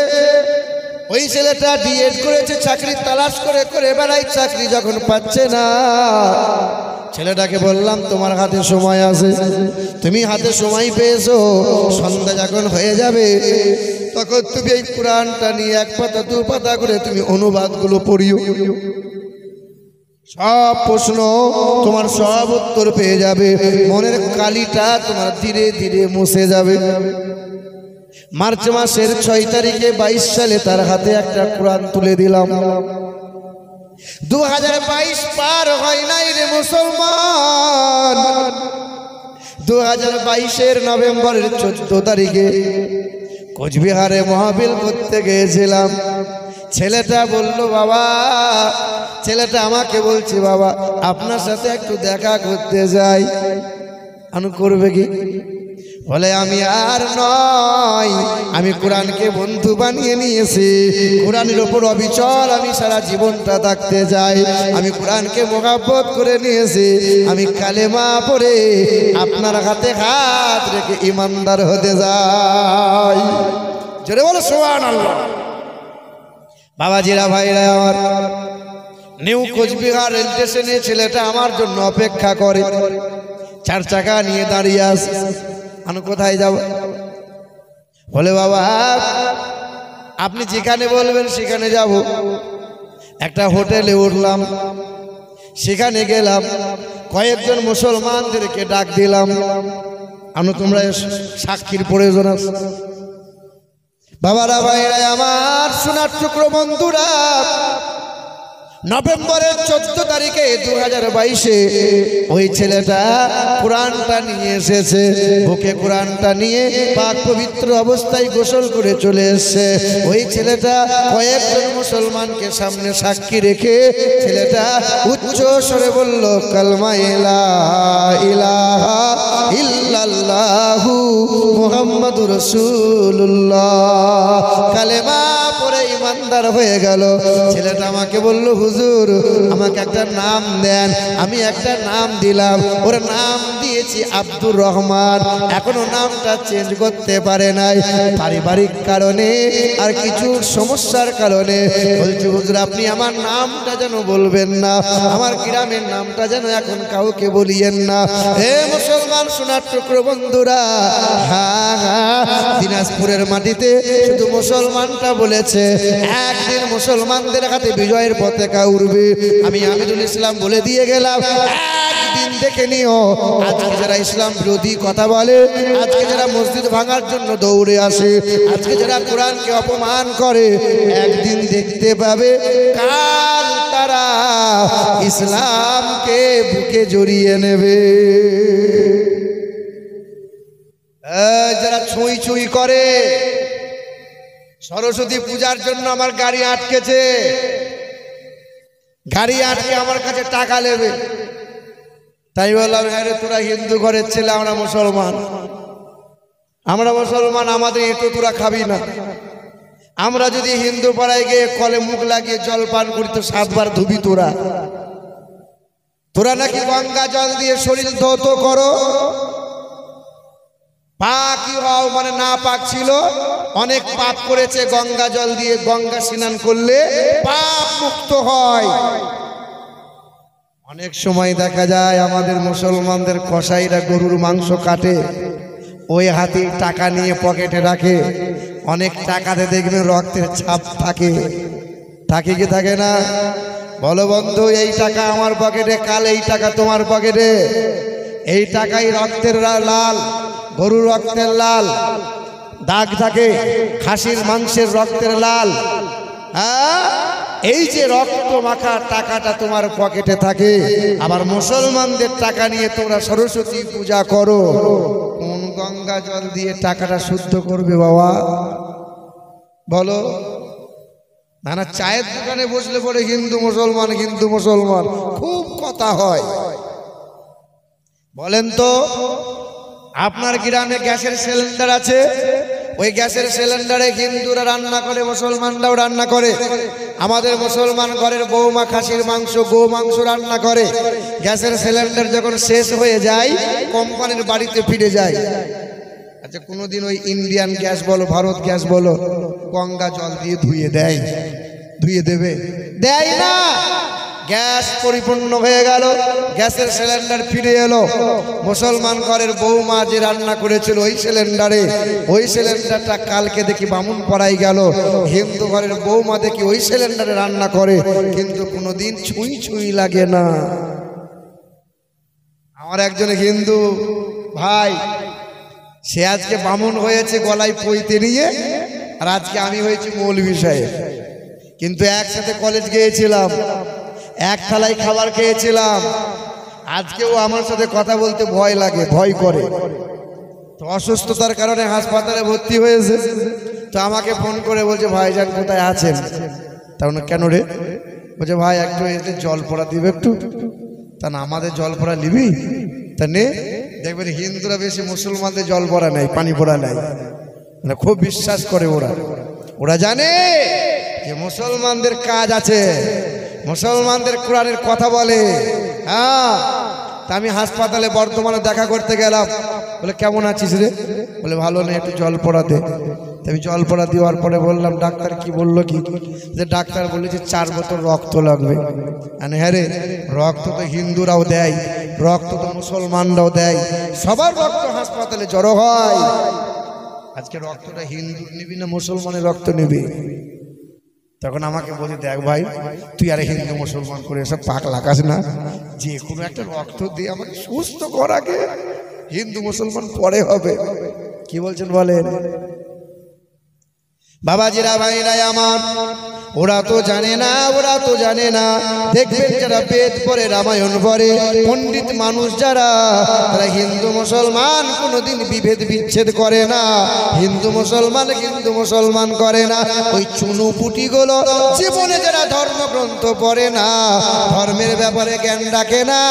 ওই ছেলেটা ডিএড করেছে, চাকরি তালাশ করে করে বেড়াই, চাকরি যখন পাচ্ছে না, ছেলেটাকে বললাম তোমার হাতে সময় আছে, তুমি হাতে সময় পেয়েছো, সন্ধ্যা যখন হয়ে যাবে তখন তুমি এই কোরআনটা নিয়ে এক পাতা দু পাতা করে তুমি অনুবাদগুলো পড়িও, সব প্রশ্ন তোমার সব উত্তর পেয়ে যাবে, মনের কালিটা তোমার ধীরে ধীরে মুছে যাবে। মার্চ মাসের 6 তারিখে 22 সালে তার হাতে একটা কোরআন তুলে দিলাম। 2022 পার হয় নাই রে মুসলমান। 2022-এর নভেম্বরের 14 তারিখে কোচবিহারে মাহফিল করতে গিয়েছিলাম। ছেলেটা বলল, বাবা, ছেলেটা আমাকে বলছে, বাবা আপনার সাথে একটু দেখা করতে যাই। আমি করবে কি? বলে আমি আর নয়, আমি কোরআনকে বন্ধু বানিয়ে নিয়েছি, কোরআনের ওপর অবিচল আমি সারা জীবনটা থাকতে চাই। আমি কোরআনকে মোহাব্বত করে নিয়েছি, আমি কালেমা পড়ে আপনার হাতে হাত রেখে ইমানদার হতে যাই। জোরে বলো সুবহানাল্লাহ। বাবাজিরা, ভাইরা আমার, নিউ কোচবিহার রেল স্টেশনে ছেলেটা আমার জন্য অপেক্ষা করে, 4 চাকা নিয়ে দাঁড়িয়ে আছে। আমি কোথায় যাব? বলে বাবা আপনি যেখানে বলবেন সেখানে যাব। একটা হোটেলে উঠলাম, সেখানে গেলাম, কয়েকজন মুসলমানদেরকে ডাক দিলাম। আমি তোমরা সাক্ষীর প্রয়োজন আছে। বাবারা, ভাইরা আমার, সোনার টুকরো বন্ধুরা, নভেম্বরের 14 তারিখে 2022-এ ওই ছেলেটা কোরআনটা নিয়ে এসেছে, বুকে কোরআনটা নিয়ে পাক পবিত্র অবস্থায় গোসল করে চলে এসেছে। ওই ছেলেটা কয়েকজন মুসলমানকে সামনে সাক্ষী রেখে ছেলেটা উচ্চ স্বরে বলল, কালমা লা ইলাহা ইল্লাল্লাহু মুহাম্মাদুর রাসূলুল্লাহ, কালেমা পড়ে ইমানদার হয়ে গেল। ছেলেটা আমাকে বলল, হুজুর আমাকে একটা নাম দেন। আমি একটা নাম দিলাম, ওর নাম দিয়েছি আব্দুর রহমান। এখনো নামটা চেঞ্জ করতে পারে নাই, পারিবারিক কারণে আর কিছু সমস্যার কারণে। বলছি হুজুর আপনি আমার নামটা যেন বলবেন না, আমার গ্রামের নামটা যেন এখন কাউকে বলিয়েন না। হে মুসলমান সোনার টুকরো বন্ধুরা, হ্যাঁ হ্যাঁ, দিনাজপুরের মাটিতে শুধু মুসলমানটা বলেছে একদিন মুসলমানদের হাতে বিজয়ের পতাকা উড়বে। আমি আমিরুল ইসলাম বলে দিয়ে গেলাম, একদিন দেখে নিও। আজকে যারা ইসলাম বিরোধী কথা বলে, আজকে যারা মসজিদ ভাঙার জন্য দৌড়ে আসে, আজকে যারা কোরআনকে অপমান করে, একদিন দেখতে পাবে কাল তারা ইসলামকে বুকে জড়িয়ে নেবে। যারা ছুঁই ছুঁই করে, সরস্বতী পূজার জন্য আমার গাড়ি আটকেছে, গাড়ি আটকে আমার কাছে টাকা নেবে। তাই বললাম, হ্যাঁ রে, তোরা হিন্দু ঘরের ছেলে, আমরা মুসলমান, আমাদের এঁটো তোরা খাবি না। আমরা যদি হিন্দু পাড়ায় গিয়ে কলে মুখ লাগিয়ে জল পান করি তো 7 বার ধুবি। তোরা নাকি গঙ্গা জল দিয়ে শরীর ধৌত করো, পাকই হও, মানে না পাক ছিল, অনেক পাপ করেছে, গঙ্গা জল দিয়ে গঙ্গা স্নান করলে পাপ মুক্ত হয়। অনেক সময় দেখা যায় আমাদের মুসলমানদের কসাইরা গরুর মাংস কাটে, ওই হাতে টাকা নিয়ে পকেটে রাখে। অনেক টাকাতে দেখবেন রক্তের ছাপ থাকে, থাকে কি থাকে না? বলো বন্ধু, এই টাকা আমার পকেটে, কাল এই টাকা তোমার পকেটে। এই টাকাই রক্তের লাল, গরুর রক্তের লাল দাগ থাকে, খাসির মাংসের রক্তের লাল। হ্যাঁ, এই যে রক্ত মাখা টাকাটা তোমার পকেটে থাকে। আবার মুসলমানদের টাকা নিয়ে তোমরা সরস্বতী পূজা করো, কোন গঙ্গা জল দিয়ে টাকাটা শুদ্ধ করবে বাবা? বলো না। না, চায়ের দোকানে বসলে পরে হিন্দু মুসলমান, হিন্দু মুসলমান খুব কথা হয়। বলেন তো, আপনার গ্রামে গ্যাসের সিলিন্ডার আছে, ওই গ্যাসের সিলিন্ডারে হিন্দুরা রান্না করে, মুসলমানরাও রান্না করে। আমাদের মুসলমান ঘরের বৌমা খাসির মাংস, গো মাংস রান্না করে। গ্যাসের সিলিন্ডার যখন শেষ হয়ে যায়, কোম্পানির বাড়িতে ফিরে যায়। আচ্ছা, কোনোদিন ওই ইন্ডিয়ান গ্যাস বলো, ভারত গ্যাস বলো, গঙ্গা জল দিয়ে ধুয়ে দেয়? ধুয়ে দেবে? দেয় না। গ্যাস পরিপূর্ণ হয়ে গেল, গ্যাসের সিলিন্ডার ফিরে এলো। মুসলমান ঘরের বৌমা যে রান্না করেছিল ওই সিলিন্ডারটা কালকে দেখি বামুন পড়াই গেল। হিন্দু ঘরের বৌমা দেখি ওই সিলিন্ডারে রান্না করে, কিন্তু কোনোদিন ছুঁই লাগে না। আমার একজন হিন্দু ভাই, সে আজকে বামুন হয়েছে গলায় পইতে নিয়ে, আর আজকে আমি হয়েছি মৌলভী সাহেব। কিন্তু একসাথে কলেজ গিয়েছিলাম, এক থালায় খাবার খেয়েছিলাম। আজকেও আমার সাথে কথা বলতে ভয় লাগে, ভয় করে। তো অসুস্থতার কারণে হাসপাতালে ভর্তি হয়েছে। তো আমাকে ফোন করে বলছে, ভাইজান কোথায় আছেন? তখন কেন রে? বলছে, ভাই একটু এতে জল পড়া দিবে একটু। তা না, আমাদের জল পড়া নিবি? তা নে। দেখবেন হিন্দুরা বেশি মুসলমানদের জল পড়া নেয়, পানি পড়া নেয়, মানে খুব বিশ্বাস করে ওরা জানে যে মুসলমানদের কাজ আছে, মুসলমানদের কোরআনের কথা বলে। হ্যাঁ, তা আমি হাসপাতালে বর্ধমানে দেখা করতে গেলাম। বলে, কেমন আছিস রে? বলে, ভালো নেই, একটু জল পড়া দে। আমি জল পড়া দেওয়ার পরে বললাম, ডাক্তার কি বললো? কি যে ডাক্তার বললো যে 4 বোতল রক্ত লাগবে। হ্যাঁ রে, রক্ত তো হিন্দুরাও দেয়, রক্ত তো মুসলমানরাও দেয়, সবার রক্ত হাসপাতালে জড়ো হয়। আজকে রক্তটা হিন্দু নিবি না মুসলমানের রক্ত নিবি? তখন আমাকে বলে, দেখ ভাই, তুই আরে হিন্দু মুসলমান করে এসব পাক লাগাস না, যে কোনো একটা রক্ত দিয়ে আমাকে সুস্থ কর আগে, হিন্দু মুসলমান পরে হবে। কি বলছেন বলেন? বাবাজিরা, ভাইরা আমার, ওরা তো জানে না। দেখবেন যারা বেদ পড়ে, রামায়ণ পড়ে, পণ্ডিত মানুষ যারা, তারা হিন্দু মুসলমান কোনোদিন বিভেদ বিচ্ছেদ করে না। হিন্দু মুসলমান করে না। ওই চুনুপুটিগুলো জীবনে যারা ধর্মগ্রন্থ পড়ে না, ধর্মের ব্যাপারে জ্ঞান রাখে না,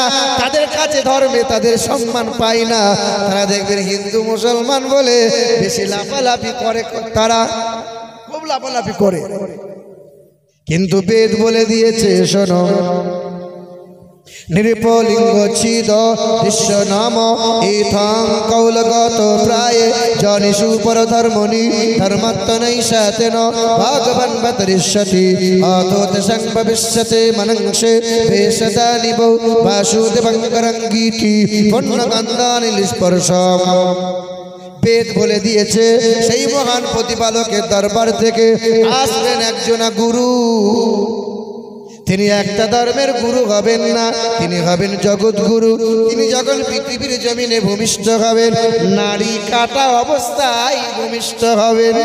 তাদের কাছে ধর্মে তাদের সম্মান পায় না। তারা দেখবেন হিন্দু মুসলমান বলে বেশি লাফালাফি করে, তারা খুব লাফালাফি করে। কিন্তু বেদ বলে দিয়েছে, শোনো, নিরপলিঙ্গ ছিদ দৃশ্য নাম ইথাং কৌলগত প্রায় জনিষু পরধর্মনি ধর্মত্তনৈষাতেন ভগবান বতরিষ্যতি অতোত সংভবিষ্যতে মনংসে ভেষদানি বৌ বাসুদেবঙ্করঙ্গীতি পণ্যকান্দানি স্পর্শম। বেদ বলে দিয়েছে, সেই মহান প্রতিপালকের দরবার থেকে আসবেন একজন গুরু। তিনি একটা ধর্মের গুরু হবেন না, তিনি হবেন জগৎ গুরু। তিনি যখন পৃথিবীর জমিনে ভূমিষ্ঠ হবেন, নাড়ি কাটা অবস্থায় ভূমিষ্ঠ হবেন।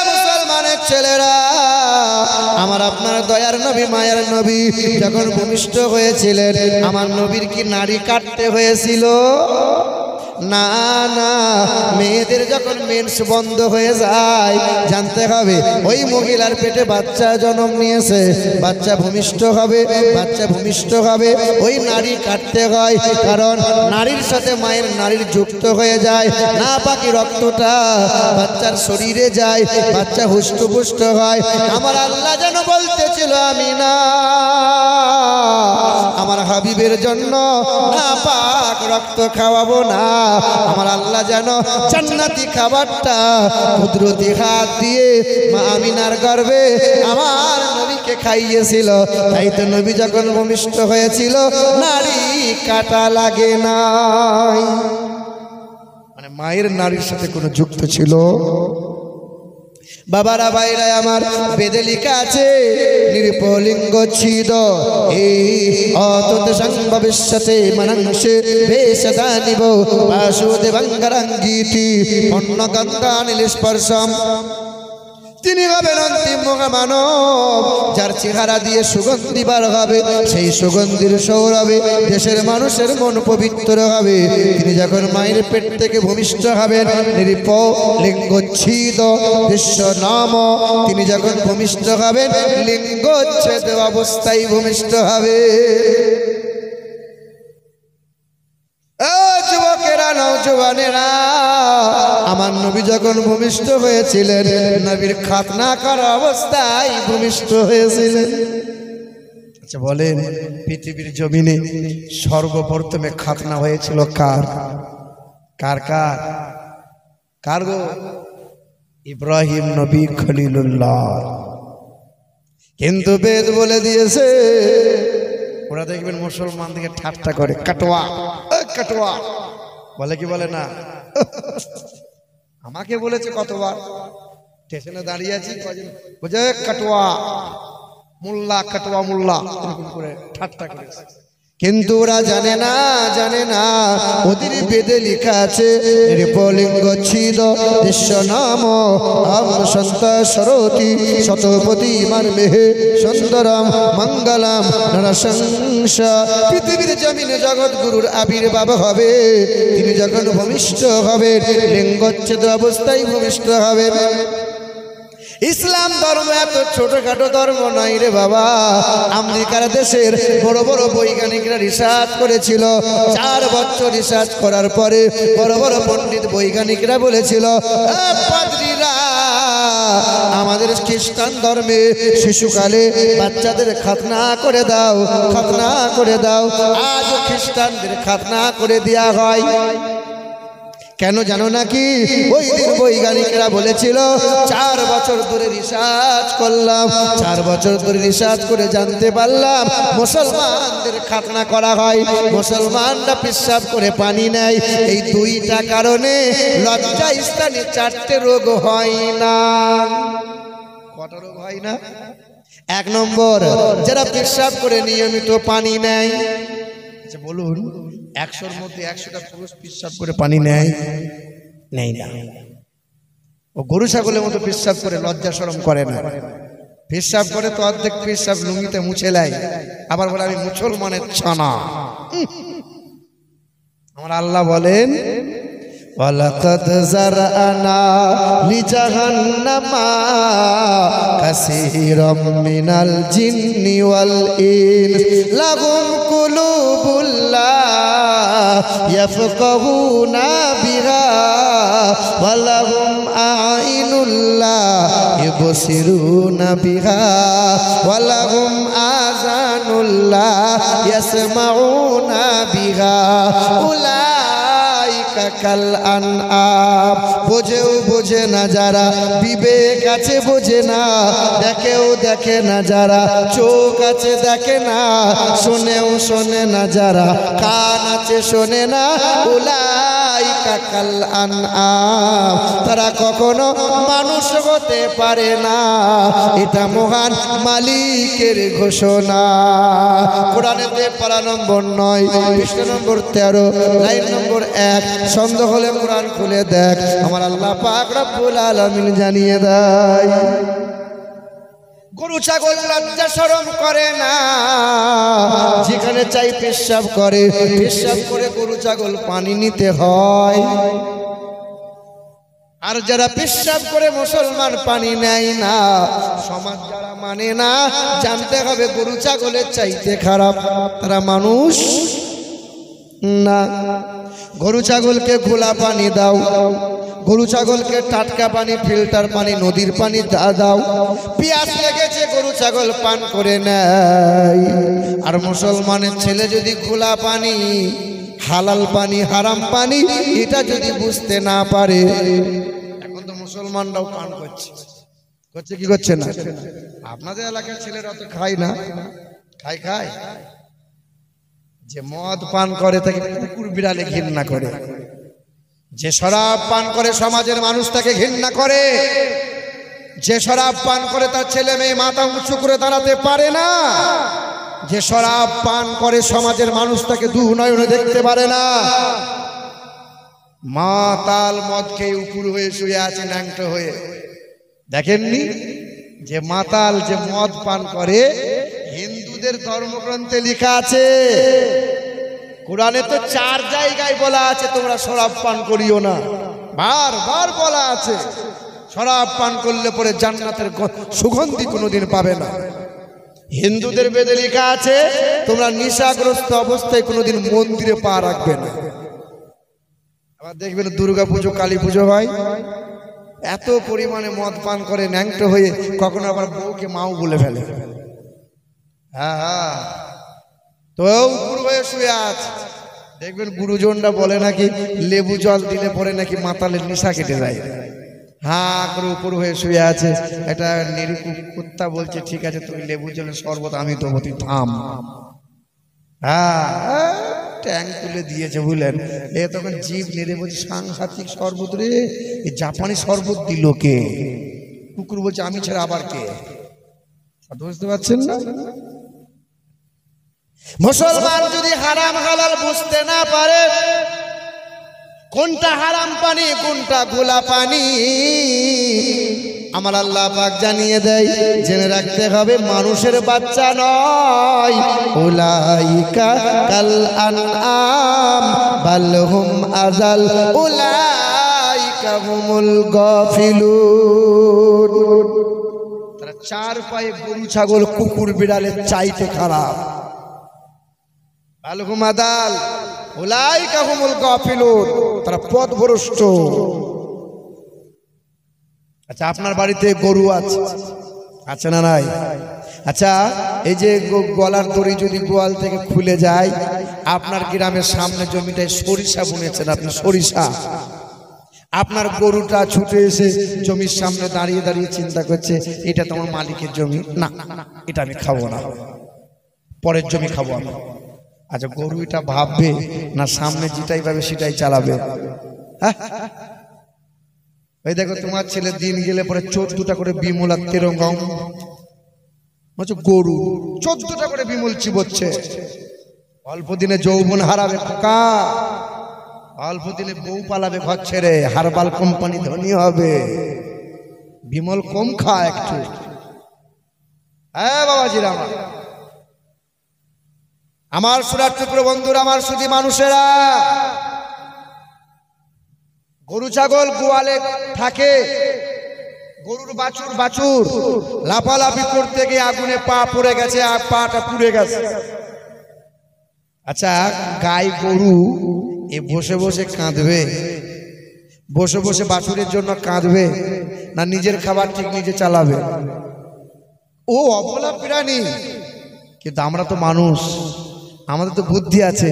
মুসলমানের ছেলেরা, আমার আপনার দয়ার নবী, মায়ার নবী যখন ভূমিষ্ঠ হয়েছিলেন, আমার নবীর কি নাড়ি কাটতে হয়েছিল? না না, মেয়েদের যখন মেন্স বন্ধ হয়ে যায়, জানতে হবে ওই মহিলার পেটে বাচ্চা জন্ম নিয়েছে, বাচ্চা ভূমিষ্ঠ হবে, ওই নারী কাটতে হয়। কারণ নারীর সাথে মায়ের নারীর যুক্ত হয়ে যায়, না বাকি রক্তটা বাচ্চার শরীরে যায়, বাচ্চা হুষ্টপুষ্ট হয়। আমার আল্লাহ যেন বলতেছিল, আমি না, আমার হাবিবের জন্য না পাক রক্ত খাওয়াবো না। আমার আল্লাহ যেন জান্নাতি খাবারটা কুদরতি হাত দিয়ে মা আমিনার গর্ভে আমার নবীকে খাইয়েছিল। তাই তো নবী যখন ভূমিষ্ঠ হয়েছিল, নারী কাটা লাগে নাই, মানে মায়ের নারীর সাথে কোনো যুক্ত ছিল। বাবারা, ভাইরা আমার, বেদে লেখা আছে, নিরপলিঙ্গ ছিদ এই অতত সংভবিষ্যতে মনংসে ভেষদানি বৌ বাসুদেবঙ্করঙ্গীতি পণ্যকান্দানি স্পর্শম। তিনি হবেন অন্তিম মহামানব, যার চেহারা দিয়ে সুগন্ধি বার হবে, সেই সুগন্ধির সৌরভে দেশের মানুষের মন পবিত্র হবে। তিনি যখন মায়ের পেট থেকে ভূমিষ্ঠ হবেন, লিঙ্গচ্ছেদ দৃশ্য নাম, তিনি যখন ভূমিষ্ঠ হবেন, লিঙ্গচ্ছেদ অবস্থায় ভূমিষ্ঠ হবে। যুবকেরা, নওজওয়ানেরা, আমার নবী যখন ভূমিষ্ঠ হয়েছিলেন, নবীর খাতনা করা অবস্থায় ভূমিষ্ঠ হয়েছিলেন। আচ্ছা বলেন, পৃথিবীর জমিনে সর্বপ্রথমে খাতনা হয়েছিল কার? কার কার কার গো? ইব্রাহিম নবী খলিলুল্লাহ। কিন্তু বেদ বলে দিয়েছে, ওরা দেখবেন মুসলমান থেকে ঠাট্টা করে, কাটোয়া কাটোয়া বলে, কি বলে না? আমাকে বলেছে কতবার, স্টেশনে দাঁড়িয়ে আছি, বুঝে কাটোয়া মোল্লা, কাটোয়া মোল্লা, এরকম করে ঠাট্টা করেছে। কিন্তু ওরা জানে না, জানে না ওদের বেদে লেখা আছে, রিপলিঙ্গ ছিদ বিশ্ব নাম আম সন্ত সরতি শতপতি মার মেহে সুন্দরম মঙ্গলম নরসংস। পৃথিবীর জমিনে জগৎ গুরুর আবির্ভাব হবে, তিনি যখন ভূমিষ্ঠ হবেন, লিঙ্গচ্ছেদ অবস্থায় ভূমিষ্ঠ হবেন। ইসলাম ধর্ম এত ছোটখাটো ধর্ম নয় রে বাবা। আমেরিকার দেশের বড় বড় বৈজ্ঞানিকরা রিসার্চ করেছিল, 4 বছর রিসার্চ করার পরে বড় বড় পণ্ডিত বৈজ্ঞানিকরা বলেছিল, পাদ্রীরা আমাদের খ্রিস্টান ধর্মে শিশুকালে বাচ্চাদের খাতনা করে দাও, খাতনা করে দাও। আজ খ্রিস্টানদের খাতনা করে দেয়া হয় কেন জানো নাকি? ওই দিন বৈজ্ঞানিকরা বলেছিল, 4 বছর ধরে রিসার্চ করলাম, 4 বছর ধরে রিসার্চ করে জানতে পারলাম মুসলমানদের খাতনা করা হয়, মুসলমানরা পেশাব করে পানি নেয়। এই 2টা কারণে লজ্জা স্থানে 4টে রোগ হয় না। কটা রোগ হয় না? 1 নম্বর, যারা পেশাব করে নিয়মিত পানি নেয়। আচ্ছা বলুন, 100-র মধ্যে 100টা পুরুষ পেশাব করে পানি নেয়? নেই না। ও গরু ছাগলের মতো পেশাব করে লজ্জা শরম করে না। পেশাব করে তো অর্ধেক পেশাব লুঙ্গিতে মুছে নেয়, আবার বলে আমি মুসলমানের ছানা। আমার আল্লাহ বলেন, ওয়ালাকাদ যারআনা লিজাহান্নামা কাসীরাম মিনাল জিন্নি ওয়াল ইনস লাহুম কুলুবুল লা ইয়াফকাহুনা বিহা ওয়া লাহুম আ'ইনুল লা ইবসিরুনা বিহা ওয়া লাহুম আযানুল লা ইয়াসমাউনা বিহা কাল আনআম। বোঝেও বোঝে না যারা, বিবেক আছে বোঝে না, দেখেও দেখে না যারা, চোখ আছে দেখে না, শোনেও শোনে না যারা, কান আছে শোনে না, উলাইকা কাল আনআম। তারা কখনো মানুষ হতে পারে না, এটা মহান মালিকের ঘোষণা। কোরআনেতে পারা নম্বর 9 পৃষ্ঠা নম্বর 13 লাইন নম্বর 1। সন্দেহ হলে কোরআন খুলে দেখ, আমার আল্লাহ পাক রব্বুল আলামিন জানিয়ে দেয়। গরু ছাগল লজ্জা শরম করে না, যেখানে চাই পেশাব করে, পেশাব করে গরু ছাগল পানি নিতে হয়। আর যারা পেশাব করে মুসলমান পানি নেয় না, সমাজ যারা মানে না, জানতে হবে গরু ছাগলের চাইতে খারাপ, তারা মানুষ না। গরু ছাগলকে খোলা পানি দাও, গরু ছাগলকে টাটকা পানি, ফিল্টার পানি, নদীর পানি দাও। পিয়াস লেগেছে গরু ছাগল পান করে নেয়। আর মুসলমানের ছেলে যদি খোলা পানি, হালাল পানি, হারাম পানি এটা যদি বুঝতে না পারে, এখন তো মুসলমানরাও পান করছে, করছে কি করছে না? আপনাদের এলাকার ছেলেরা তো খায় না? খায়। যে মদ পান করে তাকে কুকুর বিড়ালে ঘৃণা করে, যে শরাব পান করে সমাজের মানুষ তাকে ঘৃণা করে, যে শরাব পান করে তার ছেলে মেয়ে মাথা উঁচু করে দাঁড়াতে পারে না, যে শরাব পান করে সমাজের মানুষ তাকে দুনয়নে দেখতে পারে না। মাতাল মদ খেয়ে উপর হয়ে শুয়ে আছে ন্যাংটো হয়ে, দেখেননি? যে মাতাল, যে মদ পান করে, হিন্দুদের ধর্মগ্রন্থে লেখা আছে, কোরআনে তো 4 জায়গায় বলা আছে তোমরা শরাব পান করিও না, বারবার বলা আছে। শরাব পান করলে পরে জান্নাতের সুগন্ধি কোনোদিন পাবে না। হিন্দুদের বেদে লেখা আছে তোমরা নেশাগ্রস্ত অবস্থায় কোনোদিন মন্দিরে পা রাখবে না। আবার দেখবেন দুর্গা পুজো, কালী পুজো হয়, এত পরিমাণে মদ পান করে ন্যাংটো হয়ে কখনো আবার বউকে মাও বলে ফেলে। হ্যাঁ, তো উপর হয়ে শুয়ে আছে, দেখবেন গুরুজনরা বলে নাকি লেবু জল দিলে পরে নাকি মাতালের নেশা কেটে যায়। হাঁ করে উপর হয়ে শুয়ে আছে। একটা নিরীহ কুত্তা বলছে, ঠিক আছে তুই লেবু জলের শরবত আমি দেবো, তুই থাম। হ্যাঁ, ট্যাঙ্ক তুলে দিয়েছে বুঝলেন। এ তখন জিভ নেড়ে বলছে, সাংঘাতিক শরবত রে, এই জাপানি শরবত দিল কে? কুকুর বলছে, আমি ছাড়া আবার কে? বুঝতে পারছেন না? মুসলমান যদি হারাম হালাল বুঝতে না পারে, কোনটা হারাম পানি কোনটা গোলা পানি আমার আল্লাহ পাক জানিয়ে দেয়। জেনে রাখতে হবে, মানুষের বাচ্চা নয়। উলাইকা কাল আনআম বাল হুম আযাল উলাইকা হুমুল গাফিলুন। তারা চার পায়ে গরু ছাগল কুকুর বিড়ালের চাইতে খারাপ। বাল হুম আযাল উলাইকা হুমুল গাফিলুন, তারা পথভ্রষ্ট। আচ্ছা, আপনার বাড়িতে গরু আছে না নাই? আচ্ছা, এই যে গলার দড়ি যদি গোয়াল থেকে খুলে যায়, আপনার গ্রামের সামনে জমিটায় সরিষা বুনেছেন আপনি, সরিষা, আপনার গরুটা ছুটে এসে জমির সামনে দাঁড়িয়ে দাঁড়িয়ে চিন্তা করছে, এটা তো আমার মালিকের জমি, না এটা আমি খাবো না, পরের জমি খাবো আমি। আচ্ছা, গরু এটা ভাববে না সামনে যেটাই পাবে সেটাই চালাবে? হ্যাঁ, এই দেখো তোমার ছেলে দিন গেলে পরে 14টা করে বিমল আর তেরঙ্গম, গরু 14টা করে বিমল চিবোচ্ছে। অল্প দিনে যৌবন হারাবে খোকা, অল্প দিনে বউ পালাবে ঘর ছেড়ে, হারবাল কোম্পানি ধনী হবে। বিমল কম খা একটু। হ্যাঁ বাবাজিরা, আমার সুরার টুকরো বন্ধুরা, আমার শুধু মানুষেরা, গরু ছাগল গোয়ালে থাকে, গরুর বাছুর লাফালাফি করতে গিয়ে আগুনে পা পড়ে গেছে, আর পাটা পুড়ে গেছে। আচ্ছা, গাই গরু এ বসে বসে কাঁদবে, বসে বসে বাছুরের জন্য কাঁদবে, না নিজের খাবার ঠিক নিজে চালাবে? ও অবলা প্রাণী, কিন্তু আমরা তো মানুষ, আমাদের তো বুদ্ধি আছে।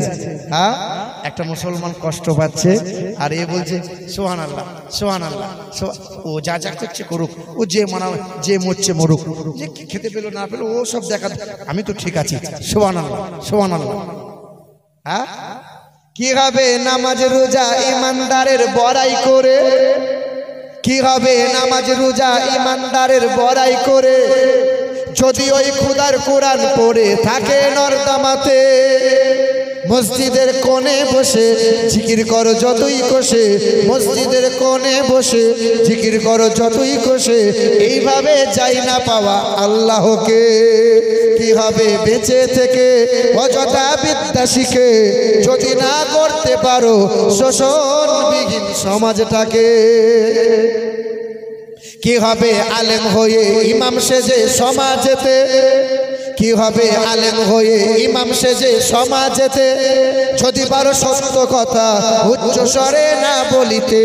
হ্যাঁ, একটা মুসলমান কষ্ট পাচ্ছে আর এ বলছে সুবহানাল্লাহ সুবহানাল্লাহ, ও যা যা করছে করুক, ও যে যে মরছে মরুক, যে খেতে পেলো না পেলো ও সব দেখা, আমি তো ঠিক আছি, সুবহানাল্লাহ সুবহানাল্লাহ। হ্যাঁ, কি হবে নামাজ রোজা ইমানদারের বড়াই করে, কি হবে নামাজ রোজা ইমানদারের বড়াই করে, যদি ওই খুদার কোরআন পড়ে থাকে নর্দমাতে। মসজিদের কোণে বসে জিকির করো যতই কষে, মসজিদের কোণে বসে জিকির করো যতই কষে, এইভাবে যাই না পাওয়া আল্লাহকে। কি হবে বেঁচে থেকে অযথা বিদ্যা শিখে, যদি না করতে পারো শোষণবিহীন সমাজটাকে। কি হবে আলেম হয়ে ইমাম সেজে সমাজেতে, কি হবে আলেম হয়ে ইমাম সেজে সমাজেতে, যদি পারো সত্য কথা উচ্চ স্বরে না বলিতে।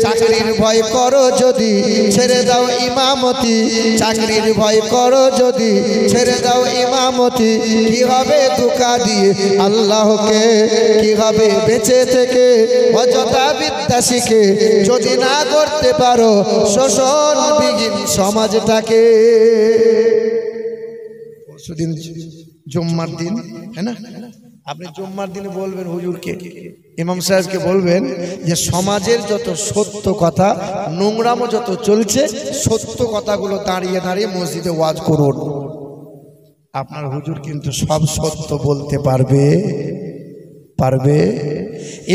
চাকরির ভয় করো যদি ছেড়ে দাও ইমামতি, চাকরির ভয় করো যদি ছেড়ে দাও ইমামতি। কি হবে ধোঁকা দিয়ে আল্লাহকে, কি হবে বেঁচে থেকে অযথা বিদ্যা শিখে, যদি না করতে পারো শোষণবিহীন সমাজটাকে। পরশুদিন জুম্মার দিন, হ্যাঁ না, আপনি জুম্মার দিনে বলবেন হুজুরকে, ইমাম সাহেবকে বলবেন যে সমাজের যত সত্য কথা, নোংরামো যত চলছে, সত্য কথাগুলো দাঁড়িয়ে দাঁড়িয়ে মসজিদে ওয়াজ করুন। আপনার হুজুর কিন্তু সব সত্য বলতে পারবে।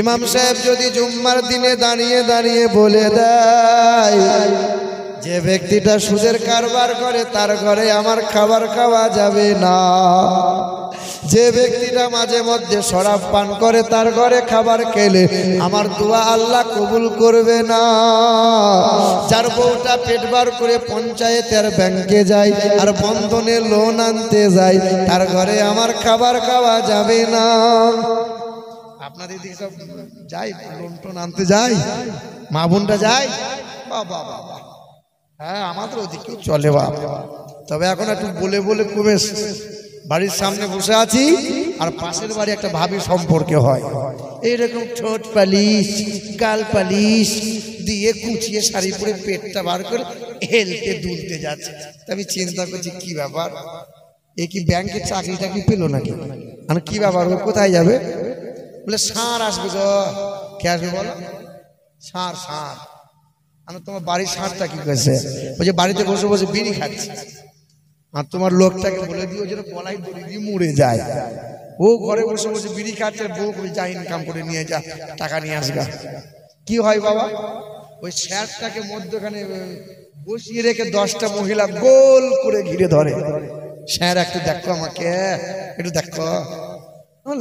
ইমাম সাহেব যদি জুম্মার দিনে দাঁড়িয়ে দাঁড়িয়ে বলে দেয়, যে ব্যক্তিটা সুদের কারবার করে তার ঘরে আমার খাবার খাওয়া যাবে না, যে ব্যক্তিটা মাঝে মধ্যে শরাব পান করে তার ঘরে খাবার খেলে আমার দোয়া আল্লাহ কবুল করবে না, যার বউটা পেট বার করে পঞ্চায়েতের ব্যাংকে যায় আর বন্ধনে লোন আনতে যায় তার ঘরে আমার খাবার খাওয়া যাবে না। আপনাদের দিকে সব যাই, লোন টোন আনতে যায়, মা বোনটা যায়, বাবা বাবা, হ্যাঁ আমাদের ওদিকেও চলে বাবা। তবে এখন একটু বলে বলে কমে, বাড়ির সামনে বসে আছি আর পাশের বাড়ি একটা ভাবি সম্পর্কে হয়, এইরকম ঠোঁট পালিশ, গাল পালিশ, দিয়ে কুচিয়ে শাড়ি পরে পেটটা বার করে হেলতে দুলতে যাচ্ছে। আমি চিন্তা করছি কি ব্যাপার, এ কি ব্যাংকের চাকরি টাকরি পেলো নাকি? মানে কি ব্যাপার, ও কোথায় যাবে? বলে ষাঁড় আসবে গো। কে আসবে বলো? ষাঁড়। ষাঁড় মানে তোমার বাড়ির ষাঁড়টা কি করেছে? ওই যে বাড়িতে বসে বসে বিড়ি খাচ্ছে, আর তোমার লোকটাকে বলে দিও যেন গলায় দড়ি দিয়ে মরে যায়। ও ঘরে বসে বসে বিড়ি খাচ্ছে, বউ যা ইনকাম করে নিয়ে যা, টাকা নিয়ে আসগা। কি হয় বাবা, ওই ষাঁড়টাকে মধ্যখানে বসিয়ে রেখে 10টা মহিলা গোল করে ঘিরে ধরে। ষাঁড় একটু দেখো আমাকে, একটু দেখো,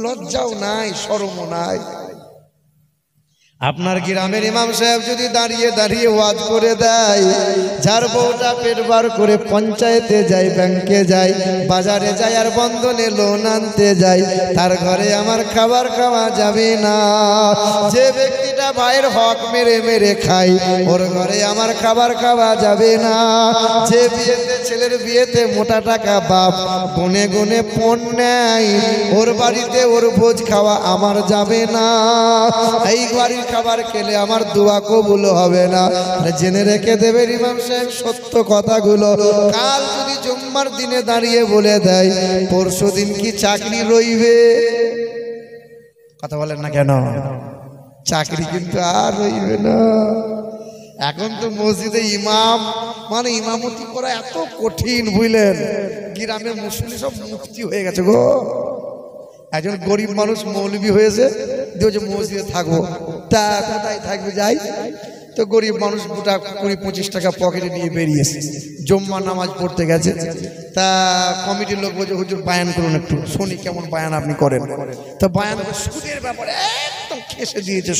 লজ্জাও নাই শরমও নাই। আপনার গ্রামের ইমাম সাহেব যদি দাঁড়িয়ে দাঁড়িয়ে ওয়াজ করে দেয়, যার বউটা পেট বার করে পঞ্চায়েতে যায়, ব্যাংকে যায়, বাজারে যায়, আর বন্ধনে লোন আনতে যায়, তার ঘরে আমার খাবার খাওয়া যাবে না। যে ব্যক্তিটা ভাইয়ের হক মেরে মেরে খায়, ওর ঘরে আমার খাবার খাওয়া যাবে না। যে বিয়েতে, ছেলের বিয়েতে মোটা টাকা বাপ গুনে গুনে পণ নেয়, ওর বাড়িতে ওর ভোজ খাওয়া আমার যাবে না। এই বাড়ির খাবার খেলে আমার দোয়া কবুল হবে না। জেনে রেখে দেবেন ইমাম সাহেব সত্য কথাগুলো। কাল যদি জুম্মার দিনে দাঁড়িয়ে বলে দেয় পরশু দিন কি চাকরি রইবে? কথা বলেন না কেন? চাকরি কিন্তু আর রইবে না। এখন তো মসজিদে ইমাম মানে ইমামতি করা এত কঠিন, বুঝলেন? গ্রামের মুসলিম সব মুফতি হয়ে গেছে গো। একজন গরিব মানুষ মৌলবি হয়েছে, যে মসজিদে থাকবো, তা কোথায় থাকবে? যাই তো গরিব মানুষ গোটা 20-25 টাকা পকেটে নিয়ে বেরিয়েছে, জুম্মার নামাজ পড়তে গেছে। তা কমিটির লোক বলছে হুজুর বায়ান করুন, একটু শুনি কেমন বায়ান আপনি করেন। তো বায়ান সুদের ব্যাপারে একদম খেসে দিয়েছে।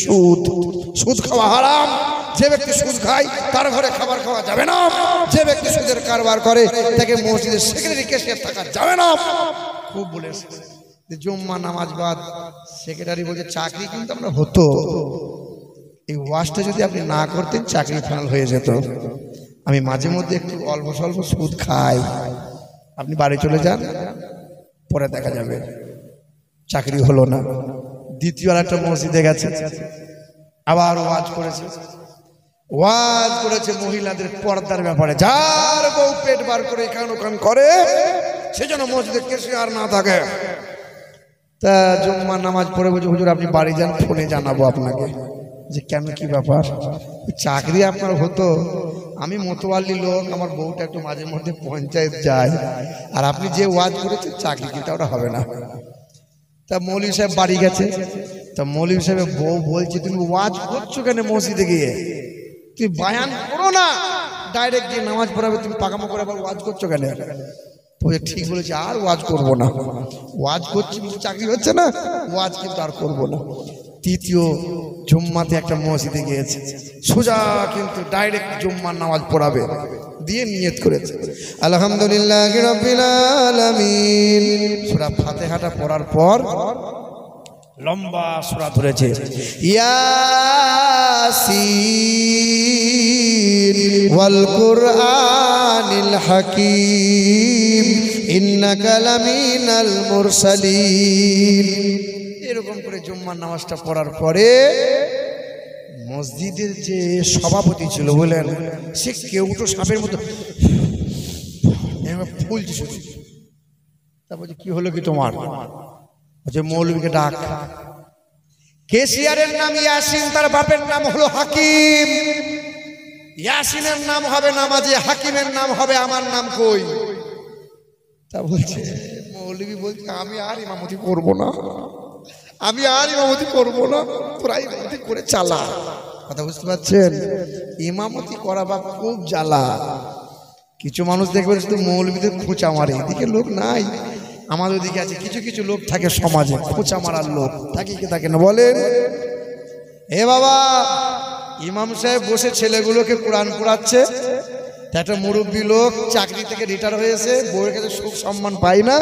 সুদ খাওয়া হারাম, যে ব্যক্তি সুদ খায় তার ঘরে খাবার খাওয়া যাবে না। যে ব্যক্তি সুদের কারবার করে তাকে মসজিদের সেক্রেটারি ক্যাশিয়ার থাকা যাবে না। খুব বলেছে। জুম্মা নামাজ বাদ সেক্রেটারি বলছে চাকরি কিন্তু আমরা হতো, এই ওয়াজটা যদি আপনি না করতেন চাকরি ফাইনাল হয়ে যেত। আমি মাঝে মধ্যে একটু অল্প স্বল্প সুদ খাই, আপনি বাড়ি চলে যান, পরে দেখা যাবে। চাকরি হলো না। দ্বিতীয় আর একটা মসজিদে গেছে, আবার ওয়াজ করেছে মহিলাদের পর্দার ব্যাপারে। যার বউ পেট বার করে এখান ওখান করে সেজন্য মসজিদে ক্যাশিয়ার না থাকে। তা জুম্মার নামাজ পড়ে বলছে হুজুর আপনি বাড়ি যান, ফোনে জানাবো আপনাকে। যে কেন, কি ব্যাপার? চাকরি আপনার হতো, আমি মতোয়াল্লি লোক, আমার বউটা একটু মাঝে মধ্যে পঞ্চায়েত যায়, আর আপনি যে ওয়াজ করেছেন চাকরি কিন্তু ওটা হবে না। তা মৌলভী সাহেব বাড়ি গেছে, তা মৌলভী সাহেবের বউ বলছে তুমি ওয়াজ করছো কেন মসজিদে গিয়ে? তুই বায়ান করো না, ডাইরেক্ট গিয়ে নামাজ পড়াবে, তুমি পাকামো করে আবার ওয়াজ করছো কেন? ঠিক বলেছে, আর ওয়াজ করবো না। ওয়াজ করছি চাকরি হচ্ছে না, ওয়াজ কিন্তু আর করবো না। তৃতীয় জুম্মাতে একটা মসজিদে গিয়েছে, সোজা কিন্তু ডাইরেক্ট জুম্মার নামাজ পড়াবে, দিয়ে নিয়ত করেছে আলহামদুলিল্লাহি রাব্বিল আলামিন। সূরা ফাতিহাটা পড়ার পর লম্বা সূরা ধরেছে, ইয়াসিন ওয়াল কুরআনিল হাকীম ইন্নাকা লামিনাল মুরসালিন। এরকম করে জুম্মার নামাজটা পড়ার পরে মসজিদের যে সভাপতি ছিল বলেন, সে কেউটো সাপের মতো ফুলছে শুধু। তা বলছে কি হলো কি তোমার? বলছে মৌলভীকে ডাক। কেশিয়ারের নাম ইয়াসিন, তার বাপের নাম হলো হাকিম। ইয়াসিনের নাম হবে নামাজি, হাকিমের নাম হবে আমার নাম কই? তা বলছে মৌলভী বলছে আমি আর ইমামতি করবো না, আমি আর ইমামতি করবো না, তোরা ইমামতি করে চালা। কথা বুঝতে পারছেন? ইমামতি করা বাপ খুব জ্বালা। কিছু মানুষ দেখবে শুধু মৌলভীদের খোঁচা মারে, এদিকে লোক নাই, আমাদের ওদিকে আছে। কিছু কিছু লোক থাকে সমাজে খোঁচা মারার লোক থাকে, কি থাকে না বলেন? এ বাবা, ইমাম সাহেব বসে ছেলেগুলোকে কোরআন পড়াচ্ছে, একটা মুরব্বী লোক চাকরি থেকে রিটায়ার হয়েছে, বউয়ের কাছে সুখ সম্মান পায় না,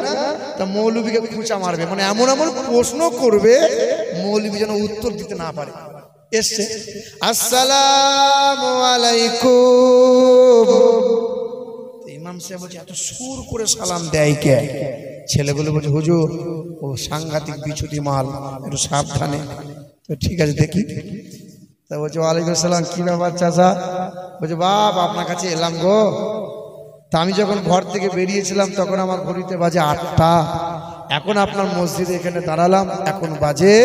তা মৌলভীকে খোঁচা মারবে, মানে এমন এমন প্রশ্ন করবে মৌলভী যেন উত্তর দিতে না পারে। এসছে আসসালামু আলাইকুম, ইমাম সাহেব বলছে এত সুর করে সালাম দেয় কে? ছেলেগুলো বলছে হুজুর ও সাংঘাতিক বিছুতি মাল, একটু সাবধানে। তো ঠিক আছে দেখি। তা বলছে ওয়ালাইকুম আসসালাম, কি ব্যাপার চাচা? বলছে বাপ আপনার কাছে এলাম গো। তা আমি যখন ঘর থেকে বেরিয়েছিলাম তখন আমার ঘড়িতে বাজে 8টা, এখন আপনার মসজিদে এখানে দাঁড়ালাম, এখন বাজে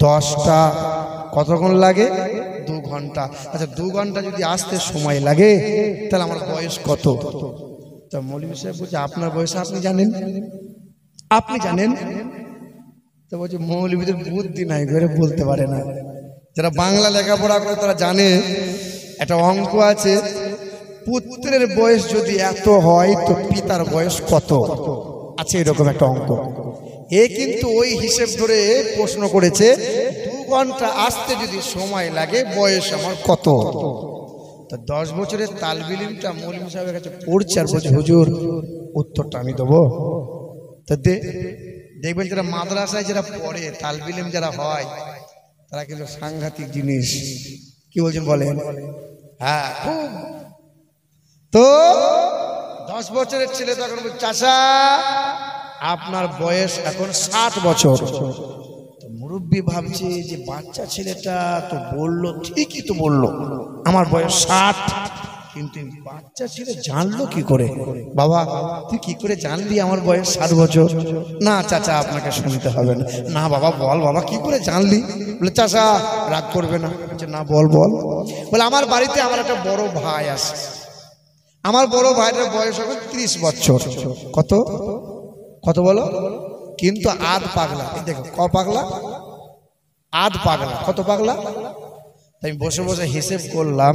10টা। কতক্ষণ লাগে? 2 ঘন্টা। আচ্ছা 2 ঘন্টা যদি আসতে সময় লাগে তাহলে আমার বয়স কত? তা মৌলভী সাহেব বলছে আপনার বয়স আপনি জানেন? আপনি জানেন? তো বলছে মৌলভীদের বুদ্ধি নাই, ঘরে বলতে পারে না। যারা বাংলা লেখাপড়া করে তারা জানে একটা অঙ্ক আছে, পুত্রের বয়স যদি এত হয় তো পিতার বয়স কত আছে, এরকম একটা অঙ্ক। এ কিন্তু ওই হিসেব ধরে প্রশ্ন করেছে 2 ঘন্টা আসতে যদি সময় লাগে বয়স আমার কত। তা 10 বছরের তালবিলিমটা মৌলভী সাহেবের কাছে পড়ছে আর বলছে হুজুর উত্তরটা আমি দেবো। তা দেখবেন যারা মাদ্রাসায় যারা পড়ে তালবিলিম যারা হয় তারা কিন্তু সাংঘাতিক জিনিস। কি বলছেন বলেন? হ্যাঁ খুব। তো 10 বছরের ছেলে তখন বলছে চাচা আপনার বয়স এখন 60 বছর। মুরব্বী ভাবছে যে বাচ্চা ছেলেটা তো বললো, ঠিকই তো বললো আমার বয়স 60, কিন্তু বাচ্চা ছেলে জানলো কি করে? বাবা তুই কি করে জানলি আমার বয়স 60 বছর? না চাচা আপনাকে শুনতে হবে না। না বাবা বল, বাবা কি করে জানলি? বলে চাচা রাগ করবে না। না বল বল। বলে আমার বাড়িতে আমার একটা বড় ভাই আছে, আমার বড় ভাইটার বয়স এখন 30 বছর। কত কত বলো? কিন্তু আধ পাগলা। এই দেখো ক পাগলা? আধ পাগলা। কত পাগলা? তাই বসে বসে হিসেব করলাম,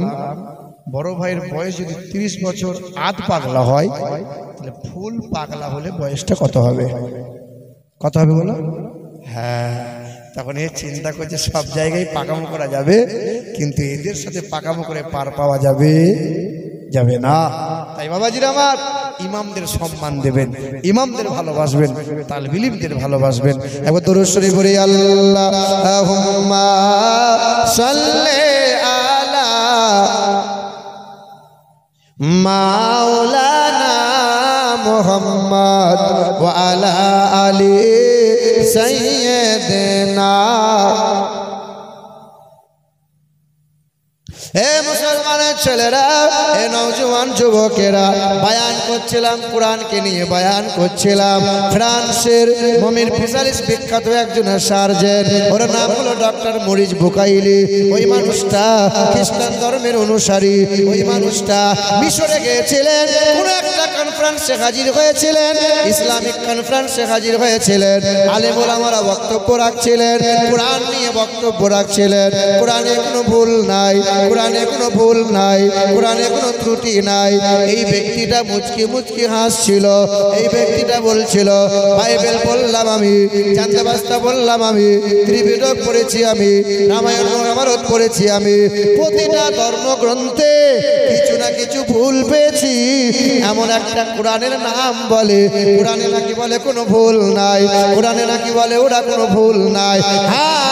বড় ভাইয়ের বয়স যদি 30 বছর আধ পাগলা হয় তাহলে ফুল পাগলা হলে বয়সটা কত হবে? কত হবে বলো? হ্যাঁ, তখন এ চিন্তা করছে সব জায়গায় পাকামো করা যাবে, কিন্তু এদের সাথে পাকামো করে পার পাওয়া যাবে যাবে না। তাই বাবাজিরা আমার ইমামদের সম্মান দেবেন, ইমামদের ভালোবাসবেন, তালবিলিমদের ভালোবাসবেন। একবার দরুদ শরীফ পড়ি, আল্লাহুম্মা সাল্লি আলা মাওলানা মুহাম্মদ ওয়া আলা আলি সাইয়্যিদিনা। হে মুসলমানের ছেলেরা, হে নওজওয়ান যুবকেরা, বয়ান করছিলাম কোরআনকে নিয়ে, বয়ান করছিলাম। ফ্রান্সের মমির স্পেশালিস্ট বিখ্যাত একজন সার্জন, ওর নাম হলো ডক্টর মরিস বুকাইলি। ওই মানুষটা খ্রিস্টান ধর্মের অনুসারী। ওই মানুষটা মিশরে গিয়েছিলেন, কোন একটা কনফারেন্সে হাজির হয়েছিলেন, ইসলামিক কনফারেন্সে হাজির হয়েছিলেন। আলেম ওলামারা বক্তব্য রাখছিলেন, কোরআন নিয়ে বক্তব্য রাখছিলেন। কোরআনে কোনো ভুল নাই, কোরআনে কোনো ভুল নাই, কোরআনে কোনো ত্রুটি নাই। এই ব্যক্তিটা মুচকি মুচকি হাসছিল। এই ব্যক্তিটা বলছিল বাইবেল বললাম আমি, চান্দাবাস্তা বললাম আমি, ত্রিপিটক পড়েছি আমি, রামায়ণ মহাভারত পড়েছি আমি, প্রতিটা ধর্মগ্রন্থে কিছু না কিছু ভুল পেয়েছি। এমন একটা কোরআনের নাম বলে, কোরআনে নাকি বলে কোনো ভুল নাই, কোরআনে নাকি বলে ওরা কোনো ভুল নাই। হ্যাঁ,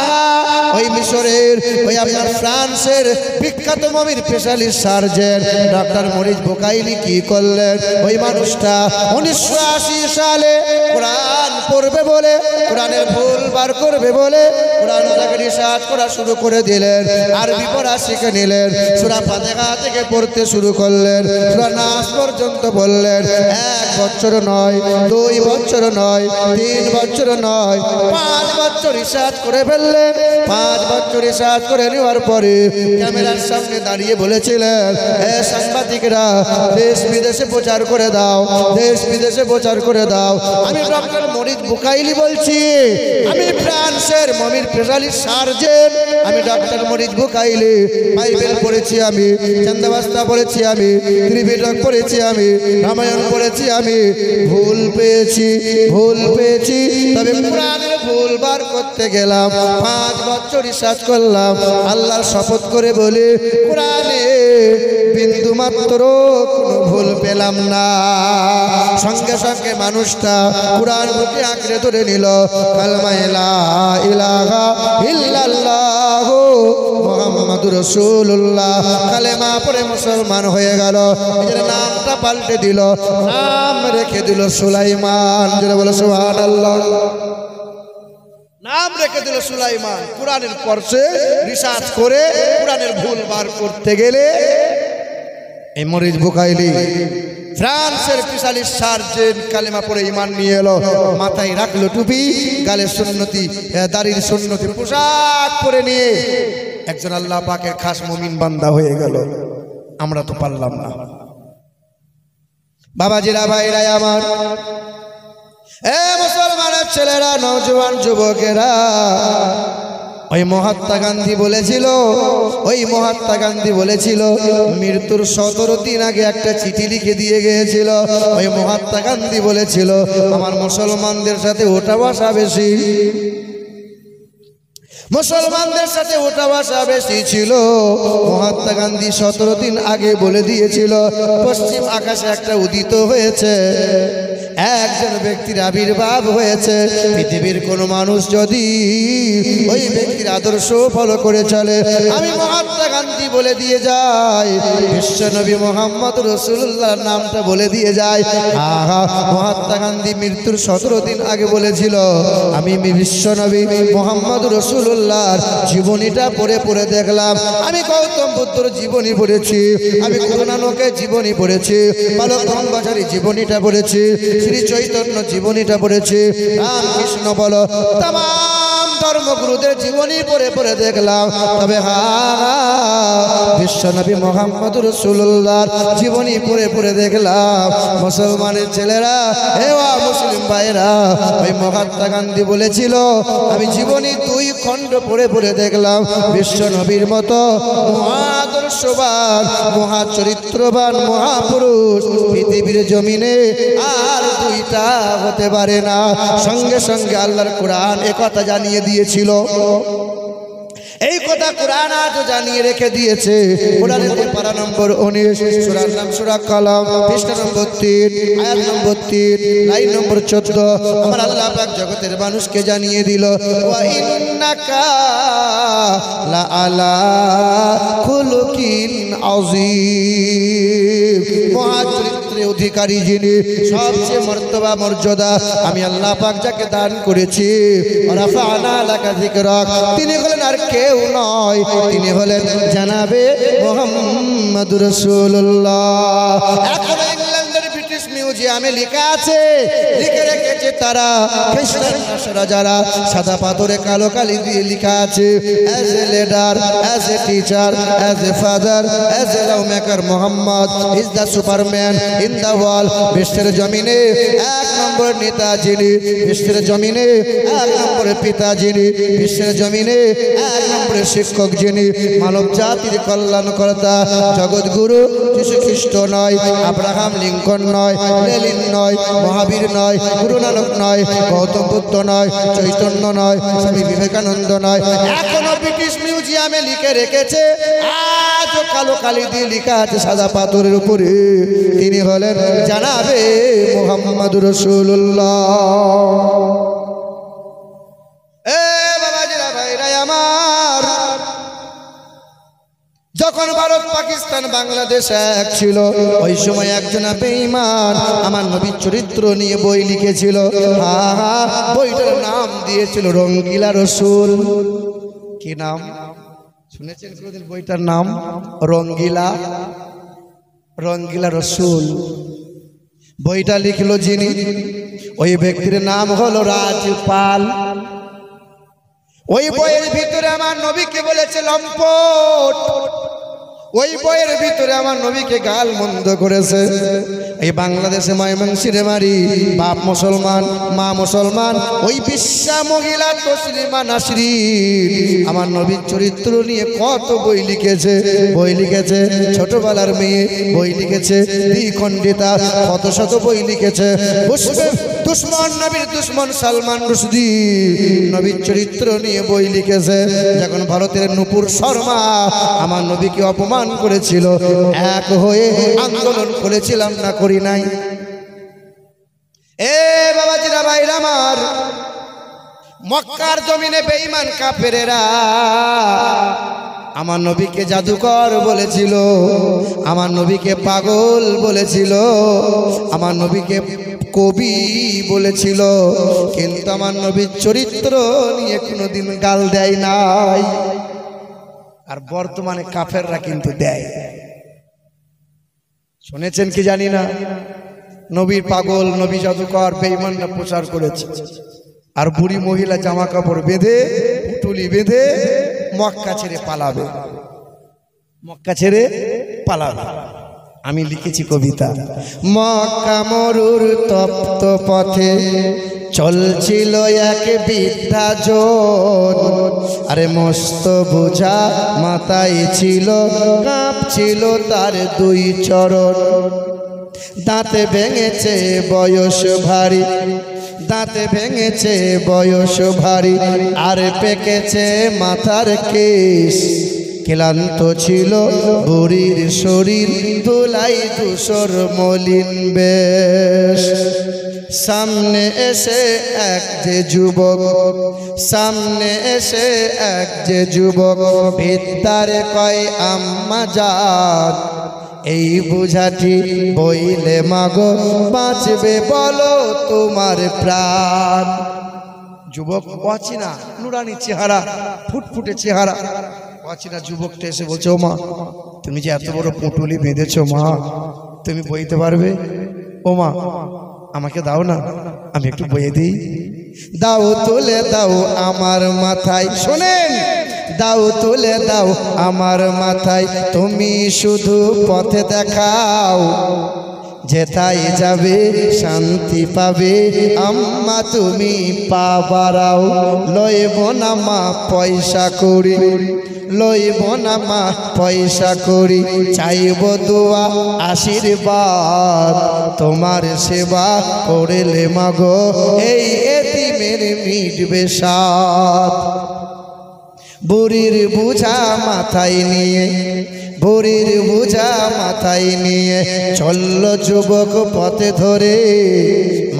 ওই মিশরের, ওই আপনার ফ্রান্সের বিখ্যাত মমির specialist surgeon doctor Maurice Bucaille কি করলেন? ওই মানুষটা 1980 সালে কোরআন পড়বে বলে, কোরআনের ভুল বার করবে বলে কোরআনটাকে রিসার্চ করা শুরু করে দিলেন। আরবি পড়া শিখে নিলেন, সূরা ফাতিহা থেকে পড়তে শুরু করলেন, সূরা নাস পর্যন্ত বললেন। 1 বছর নয়, 2 বছর নয়, 3 বছর নয়, 5 বছর রিসার্চ করে ফেললেন। 5 বছর রিসার্চ করে নেওয়ার পরে ক্যামেরার সামনে দাঁড়িয়ে বলেছিলেন, হে সাংবাদিকরা, দেশ বিদেশে প্রচার করে দাও, দেশ বিদেশে প্রচার করে দাও। আমি ডক্টর মরিস বুকাইলি বলছি, আমি ফ্রান্সের মমির স্পেশালিস্ট সার্জন, আমি ডক্টর মরিস বুকাইলি। বাইবেল পড়েছি আমি, চান্দাবাস্তা পড়েছি আমি, ত্রিপিটক পড়েছি আমি, রামায়ণ পড়েছি আমি, ভুল পেয়েছি, ভুল পেয়েছি। তবে কোরআনের ভুল বার করতে গেলাম, 5 বছর রিসার্চ করলাম। আল্লাহর শপথ করে বলি, কোরআনে বিন্দু মাত্র কোনো ভুল পেলাম না। সঙ্গে সঙ্গে মানুষটা কোরআন বুকে আঁকড়ে ধরে নিল, কালেমা লা ইলাহা ইল্লাল্লাহু মুহাম্মাদুর রাসূলুল্লাহ, কালেমা পড়ে মুসলমান হয়ে গেল। নিজের নামটা পাল্টে দিল, নাম রেখে দিল সুলাইমান। যারা বলে সুবহানাল্লাহ। নাম রেখে দিল সুলাইমান। কোরআনের পর্ষে রিসার্চ করে কোরআনের ভুল বার করতে গেলে এই মরিচ বুকাইলি ফ্রান্সের স্পেশালিস্ট সার্জেন্ট কালেমা পড়ে ঈমান নিয়ে এলো, মাথায় রাখলো টুপি, গালে সুন্নতি দাড়ির সুন্নতি পোশাক পরে নিয়ে একজন আল্লাহ পাকের খাস মুমিন বান্দা হয়ে গেল। আমরা তো পারলাম না। বাবাজিরা, ভাইরা আমার, এ মুসলমানের ছেলেরা, নওজোয়ান যুবকেরা, ওই মহাত্মা গান্ধী বলেছিল মৃত্যুর 17 দিন আগে একটা চিঠি লিখে দিয়ে গিয়েছিল। ওই মহাত্মা গান্ধী বলেছিল আমার মুসলমানদের সাথে ওঠা বসা বেশি, মুসলমানদের সাথে ওঠা বসা বেশি ছিল। মহাত্মা গান্ধী 17 দিন আগে বলে দিয়েছিল পশ্চিম আকাশে একটা উদিত হয়েছে, একজন ব্যক্তির আবির্ভাব হয়েছে। পৃথিবীর কোন মানুষ যদি ওই ব্যক্তির আদর্শ ফলো করে চলে, আমি মহাত্মা গান্ধী বলে দিয়ে যাই, বিশ্বনবী মোহাম্মদ রাসূলুল্লাহর নামটা বলে দিয়ে যায়। আহা, মহাত্মা গান্ধী মৃত্যুর 17 দিন আগে বলেছিল আমি বিশ্বনবী মোহাম্মদ রাসূলুল্লাহর জীবনীটা পড়ে দেখলাম। আমি গৌতম বুদ্ধর জীবনী পড়েছি, আমি গুরু নানকের জীবনী পড়েছি, বালক ব্রহ্মচারী জীবনীটা পড়েছি, শ্রী চৈতন্য জীবনীটা পড়েছি, রামকৃষ্ণ বলো তাম ধর্মগুরুদের জীবনী পড়ে দেখলাম। তবে বিশ্বনবী মোহাম্মদ রাসূলুল্লাহর জীবনী পড়ে দেখলাম। মুসলমানের ছেলেরা, হেওয়া মুসলিম ভাইরা, ওই মহাত্মা গান্ধী বলেছিল আমি জীবনী 2 খণ্ড পড়ে দেখলাম। বিশ্বনবীর মতো মহাদর্শবান, মহাচরিত্রবান মহাপুরুষ পৃথিবীর জমিনে আর 2টা হতে পারে না। সঙ্গে সঙ্গে আল্লাহর কোরআন একথা জানিয়ে দিয়েছিল। এই কথা কোরআন আজও জানিয়ে রেখে দিয়েছে। কোরআনের পারা নম্বর 19, সূরার নাম সূরা কলম, পৃষ্ঠা নম্বর 3, আয়াত নম্বর 3, লাইন নম্বর 14। আমার আল্লাহ পাক জগতের মানুষকে জানিয়ে দিল ওয়া ইন্নাকা লা আলা খুলুকিন আযীম। মহাচরিত্রের অধিকারী যিনি, সবচেয়ে মর্তবা মর্যাদা আমি আল্লাহ পাক যাকে দান করেছি, রাফা'না লাকা যিকরাক, তিনি হলেন আর কেউ নয়, তিনি হলেন জানাবে মুহাম্মদুর রাসূলুল্লাহ। এখন ইংল্যান্ডের ব্রিটিশ মিউজিয়ামে লেখা আছে, লিখে রেখেছে তারা খ্রিস্টান ভাষারা যারা, সাদা পাথরে কালো কালি দিয়ে লেখা আছে as a leader, as a teacher, as a father, as a love maker, Muhammad is the Superman in the world. বিশ্বের জমিনে 1 নম্বর নেতা যিনি, বিশ্বের জমিনে 1 নম্বরের পিতা যিনি, বিশ্বের জমিনে 1 নম্বরের শিক্ষক যিনি, মানব জাতির কল্যাণকর্তা, জগৎগুরু যীশু খ্রিস্ট নয়, আব্রাহাম লিঙ্কন নয়, লেনিন নয়, মহাবীর নয়, গুরু নানক নয়, গৌতম বুদ্ধ নয়, চৈতন্য নয়, স্বামী বিবেকানন্দ নয়। এখনো ব্রিটিশ মিউজিয়ামে লিখে রেখেছে, আজও কালো কালি দিয়ে লেখা আছে সাদা পাথরের উপরে, তিনি হলেন জানাবে মুহাম্মদুর রাসূলুল্লাহ। এ বাবাজিরা, ভাইরা আমার, যখন ভারত পাকিস্তান বাংলাদেশ এক ছিল, ওই সময় একজন বেঈমান আমার নবীর চরিত্র নিয়ে বই লিখেছিল। বইটার নাম দিয়েছিল রঙ্গিলা রসুল। কি নাম শুনেছেন কোনদিন? বইটার নাম রঙ্গিলা রসুল। বইটা লিখলো যিনি, ওই ব্যক্তির নাম হলো রাজপাল। ওই বইয়ের ভিতরে আমার নবীকে বলেছে লম্পট, ওই বইয়ের ভিতরে আমার নবীকে গাল মন্দ করেছে। এই বাংলাদেশে ময়মনসিংহে বাড়ি, বাপ মুসলমান, মা মুসলমান, ওই বিশ্বা মহিলা তসলিমা নাসরিন আমার নবীর চরিত্র নিয়ে কত বই লিখেছে। ছোটবেলার মেয়ে বই লিখেছে, দ্বিখণ্ডিতা কত শত বই লিখেছে। দুশ্মন, নবীর দুশ্মন সালমান রুশদি নবীর চরিত্র নিয়ে বই লিখেছে। যখন ভারতের নূপুর শর্মা আমার নবীকে অপমান করেছিল, এক হয়ে আন্দোলন করেছিলাম না, করি নাই? এ বাবাজিরা, ভাইরা আমার, মক্কার জমিনে বেঈমান কাফেরেরা আমার নবীকে জাদুকর বলেছিল, আমার নবীকে পাগল বলেছিল, আমার নবীকে কবি বলেছিল, কিন্তু আমার নবীর চরিত্র নিয়ে কোনোদিন গাল দেয় নাই। আর বর্তমানে কাফেররা কিন্তু দেয়। শুনেছেন কি জানি না, নবীর পাগল, নবী জাদুকর, বেঈমানরা প্রচার করেছে। আর বুড়ি মহিলা জামা কাপড় বেঁধে, পুটুলি বেঁধে মক্কা ছেড়ে পালাবে, মক্কা ছেড়ে পালাবে। আমি লিখেছি কবিতা, মক্কা মরুর তপ্ত পথে চলছিল এক বৃদ্ধাজন, আরে মস্ত বোঝা মাথায় ছিল, কাঁপছিল তার দুই চরণ। দাঁতে ভেঙেছে বয়স ভারী, দাঁতে ভেঙেছে বয়স ভারী, আর পেকেছে মাথার কেশ। ক্লান্ত ছিল বুড়ির শরীর, ধুলাই ধূসর মলিন বেশ। সামনে এসে এক যে যুবক, সামনে এসে এক যে যুবক, ভিতরে কয় আম্মা জান, এই বুঝাটি বইলে মাগো বাঁচবে বলো তোমার প্রাণ। যুবক অচেনা, নুরানি চেহারা, ফুটফুটে চেহারা, অচেনা যুবকটা এসে বলছে, ও মা, তুমি যে এত বড় পুটুলি বেঁধেছো মা, তুমি বইতে পারবে? ও মা, আমাকে দাও না, আমি একটু বইয়ে দিই। দাও তুলে দাও আমার মাথায়, শোনেন, দাও তুলে দাও আমার মাথায়, তুমি শুধু পথে দেখাও, যেথায় যাবে শান্তি পাবে আম্মা তুমি পা বাড়াও। লইব না মা পয়সা করি, লইব না মা পয়সা করি, চাইব দোয়া আশীর্বাদ, তোমার সেবা করেলে মাগো এই এতিমের মিটবে সাথ। বুড়ির বোঝা মাথায় নিয়ে, বুড়ির বোঝা মাথায় নিয়ে চলল যুবক পথে ধরে,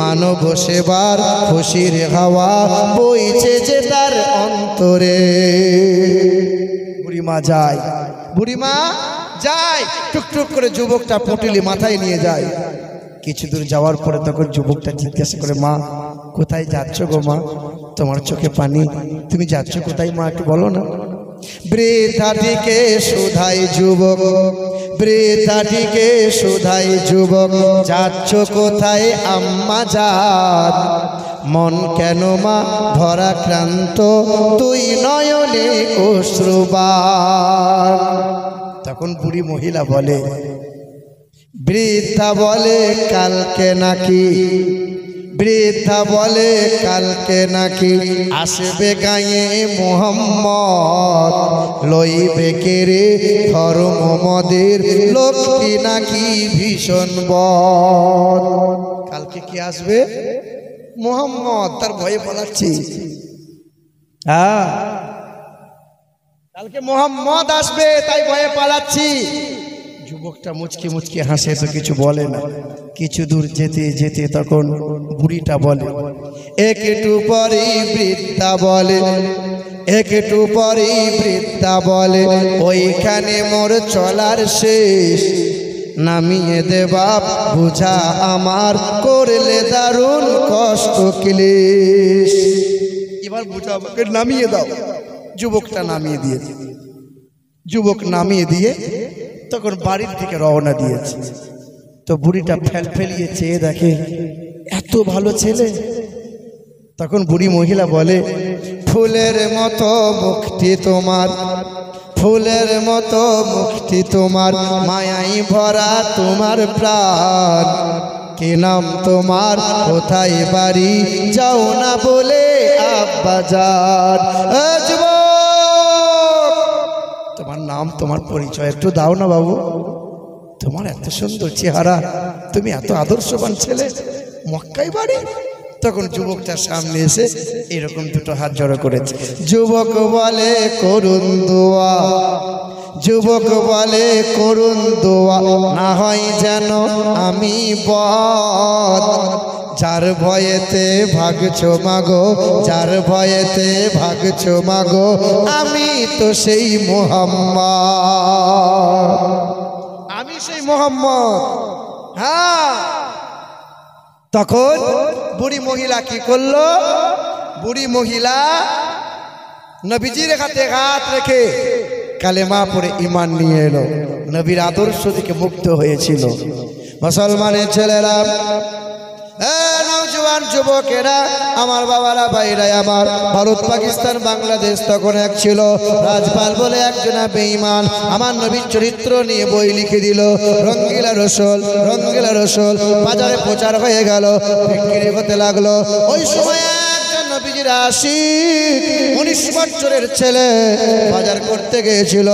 মানব সেবার খুশির হাওয়া বইছে যে তার অন্তরে। বুড়িমা যায়, বুড়িমা যায়, টুকটুক করে যুবকটা পুটুলি মাথায় নিয়ে যায়। কিছু দূর যাওয়ার পরে তখন যুবকটা জিজ্ঞাসা করে, মা কোথায় যাচ্ছ গো মা, তোমার চোখে পানি, তুমি যাচ্ছ কোথায় মা, একটু বলো না। বৃদ্ধাটিকে শুধাই যুবক, বৃদ্ধাটিকে শুধাই যুবক, যাচ্ছ কোথায় আম্মা জান, মন কেন মা ভরা ক্লান্ত, তুই নয়নে অশ্রুবাণ। তখন বুড়ি মহিলা বলে, বৃদ্ধা বলে কালকে নাকি, বৃদ্ধা বলে কালকে নাকি আসবে গায়ে মোহাম্মদ, লইবে কেড়ে ধর্ম মদের লক্ষ্মী নাকি ভীষণ বদ। কালকে কি আসবে? মোহাম্মদ, তার ভয়ে পালাচ্ছি। হ্যাঁ, কালকে মোহাম্মদ আসবে তাই ভয়ে পালাচ্ছি। যুবকটা মুচকি মুচকি হাসে, তো কিছু বলে না। কিছু দূর যেতে যেতে তখন বুড়িটা বলে, একটু পরেই বৃদ্ধা বলে, একটু পরেই বৃদ্ধা বলে, ওইখানে মোর চলার শেষ, নামিয়ে দে বাপ বুঝা আমার, করলে দারুণ কষ্ট ক্লেশ। এবার বুঝা আমাকে নামিয়ে দাও। যুবকটা নামিয়ে দিয়েছে, যুবক নামিয়ে দিয়ে তখন বাড়ির দিকে রওনা দিয়েছে। তো বুড়িটা ফেলিয়ে চেয়ে দেখে এত ভালো ছেলে। তখন বুড়ি মহিলা বলে, ফুলের মতো মুখটি তোমার, ফুলের মতো মুখটি তোমার, মায়াই ভরা তোমার প্রাণ, কি নাম তোমার, কোথায় বাড়ি, যাও না বলে আব্বা যান। তোমার নাম, তোমার পরিচয় একটু দাও না বাবু, তোমার এত সুন্দর চেহারা, তুমি এত আদর্শবান ছেলে, মক্কায় বাড়ি। তখন যুবকটার সামনে এসে এরকম দুটো হাত জড়ো করেছে। যুবক বলে করুন দোয়া, যুবক বলে করুন দোয়া, না হয় যেন আমি বদ, যার ভয়েতে ভাগছো মাগো, যার ভয়েতে ভাগছো মাগো, আমি তো সেই মোহাম্মদ, আমি সেই মোহাম্মদ। হ্যাঁ, তখন বুড়ি মহিলা কি করলো? বুড়ি মহিলা নবীজির হাতে হাত রেখে কালেমা পড়ে ঈমান নিয়ে এলো, নবীর আদর্শ থেকে মুক্ত হয়েছিল। মুসলমানের ছেলেরা, নওজোয়ান যুবকেরা, আমার বাবারা, ভাইরা আমার, ভারত পাকিস্তান বাংলাদেশ তখন এক ছিল। রাজপাল বলে একজনা বেঈমান আমার নবীর চরিত্র নিয়ে বই লিখে দিল। রঙ্গিলা রসুল, রঙ্গিলা রসুল বাজারে প্রচার হয়ে গেল, বিক্রি হতে লাগলো। ওই সময় নবীজির আশিক 19 বছরের ছেলে বাজার করতে গিয়েছিল।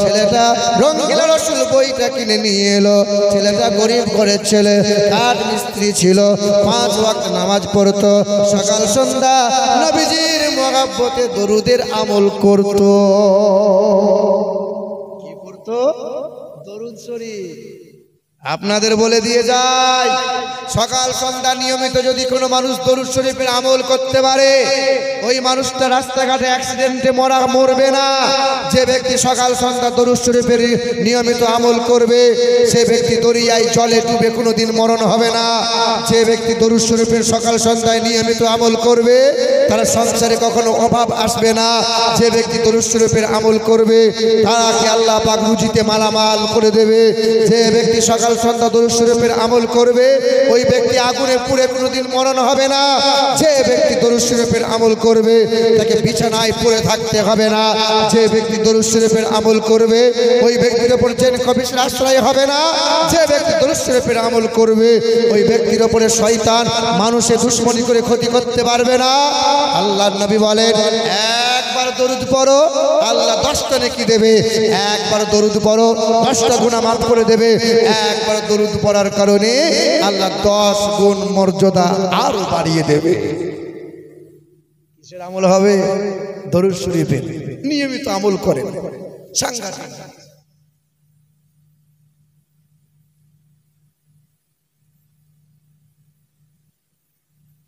ছেলেটা রঙ্গিলা রসুল বইটা কিনে নিয়ে এলো। ছেলেটা গরিব ঘরের ছেলে, কাঠ মিস্ত্রি ছিল, 5 ওয়াক্ত নামাজ পড়তো, সকাল সন্ধ্যা নবীজির মহব্বতে দরুদের আমল করত। কি করত? দরুদ শরীফ। আপনাদের বলে দিয়ে যায়, সকাল সন্ধ্যা নিয়মিত যদি কোনো মানুষ দরুদ শরীফের আমল করতে পারে, ওই মানুষটা রাস্তাঘাটে অ্যাক্সিডেন্টে মরবে না। যে ব্যক্তি সকাল সন্ধ্যা দরুদ শরীফের নিয়মিত আমল করবে, সে ব্যক্তি দরিয়ায় জলে ডুবে কোনোদিন মরণ হবে না। যে ব্যক্তি দরুদ শরীফের সকাল সন্ধ্যায় নিয়মিত আমল করবে, তার সংসারে কখনো অভাব আসবে না। যে ব্যক্তি দরুদ শরীফের আমল করবে, তাকে আল্লাহ পাক রুজিতে মালামাল করে দেবে। যে ব্যক্তি সকাল সন্ধ্যা দরুদ শরীফের আমল করবে, ওই ব্যক্তি আগুনে পুড়ে কোনোদিন মরণ হবে না। যে ব্যক্তি দরুদ শরীফের আমল করবে, তাকে বিছানায় পড়ে থাকতে হবে না। যে ব্যক্তি দরুদ শরীফের আমল করবে, ওই ব্যক্তির উপর জেন কবিশের আশ্রয় হবে না। যে ব্যক্তি দরুদ শরীফের আমল করবে, ওই ব্যক্তির উপরে শয়তান মানুষে দুশ্মনী করে ক্ষতি করতে পারবে না। আল্লাহর নবী বলেন, একবার দরুদ পড়ো, আল্লাহ 10টা নেকি দেবে। একবার দরুদ পড়ো, 10টা গুনাহ মাফ করে দেবে। একবার দরুদ পড়ার কারণে আল্লাহ 10 গুণ মর্যাদা আরো বাড়িয়ে দেবে। কিসের আমল হবে? দরুদ শরীফের নিয়মিত আমল করেন, সাংঘাতিক।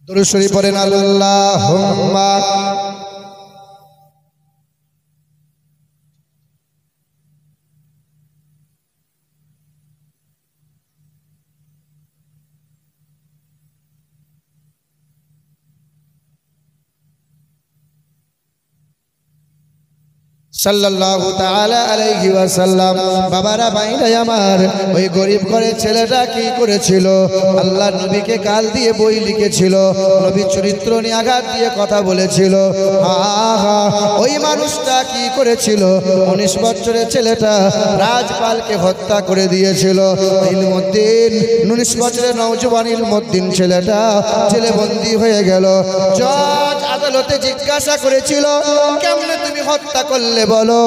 দরুদ শরীফ পড়েন, আল্লাহুম্মা সাল্লাল্লাহু তাআলা আলাইহি ওয়াসাল্লাম। বাবারা, ভাইরা আমার, ওই গরিব ঘরের ছেলেটা কি করেছিল? আল্লাহ নবীকে গাল দিয়ে বই লিখেছিল, নবীর চরিত্র নিয়ে আঘাত দিয়ে কথা বলেছিল। আহা, ওই মানুষটা কি করেছিল? 19 বছরের ছেলেটা রাজপালকে হত্যা করে দিয়েছিল। ইলমুদ্দিন 19 বছরের নওজোয়ান ইলমুদ্দিন ছেলেটা জেলে বন্দী হয়ে গেল। জজ আদালতে জিজ্ঞাসা করেছিল, কেমনে তুমি হত্যা করলে বলো?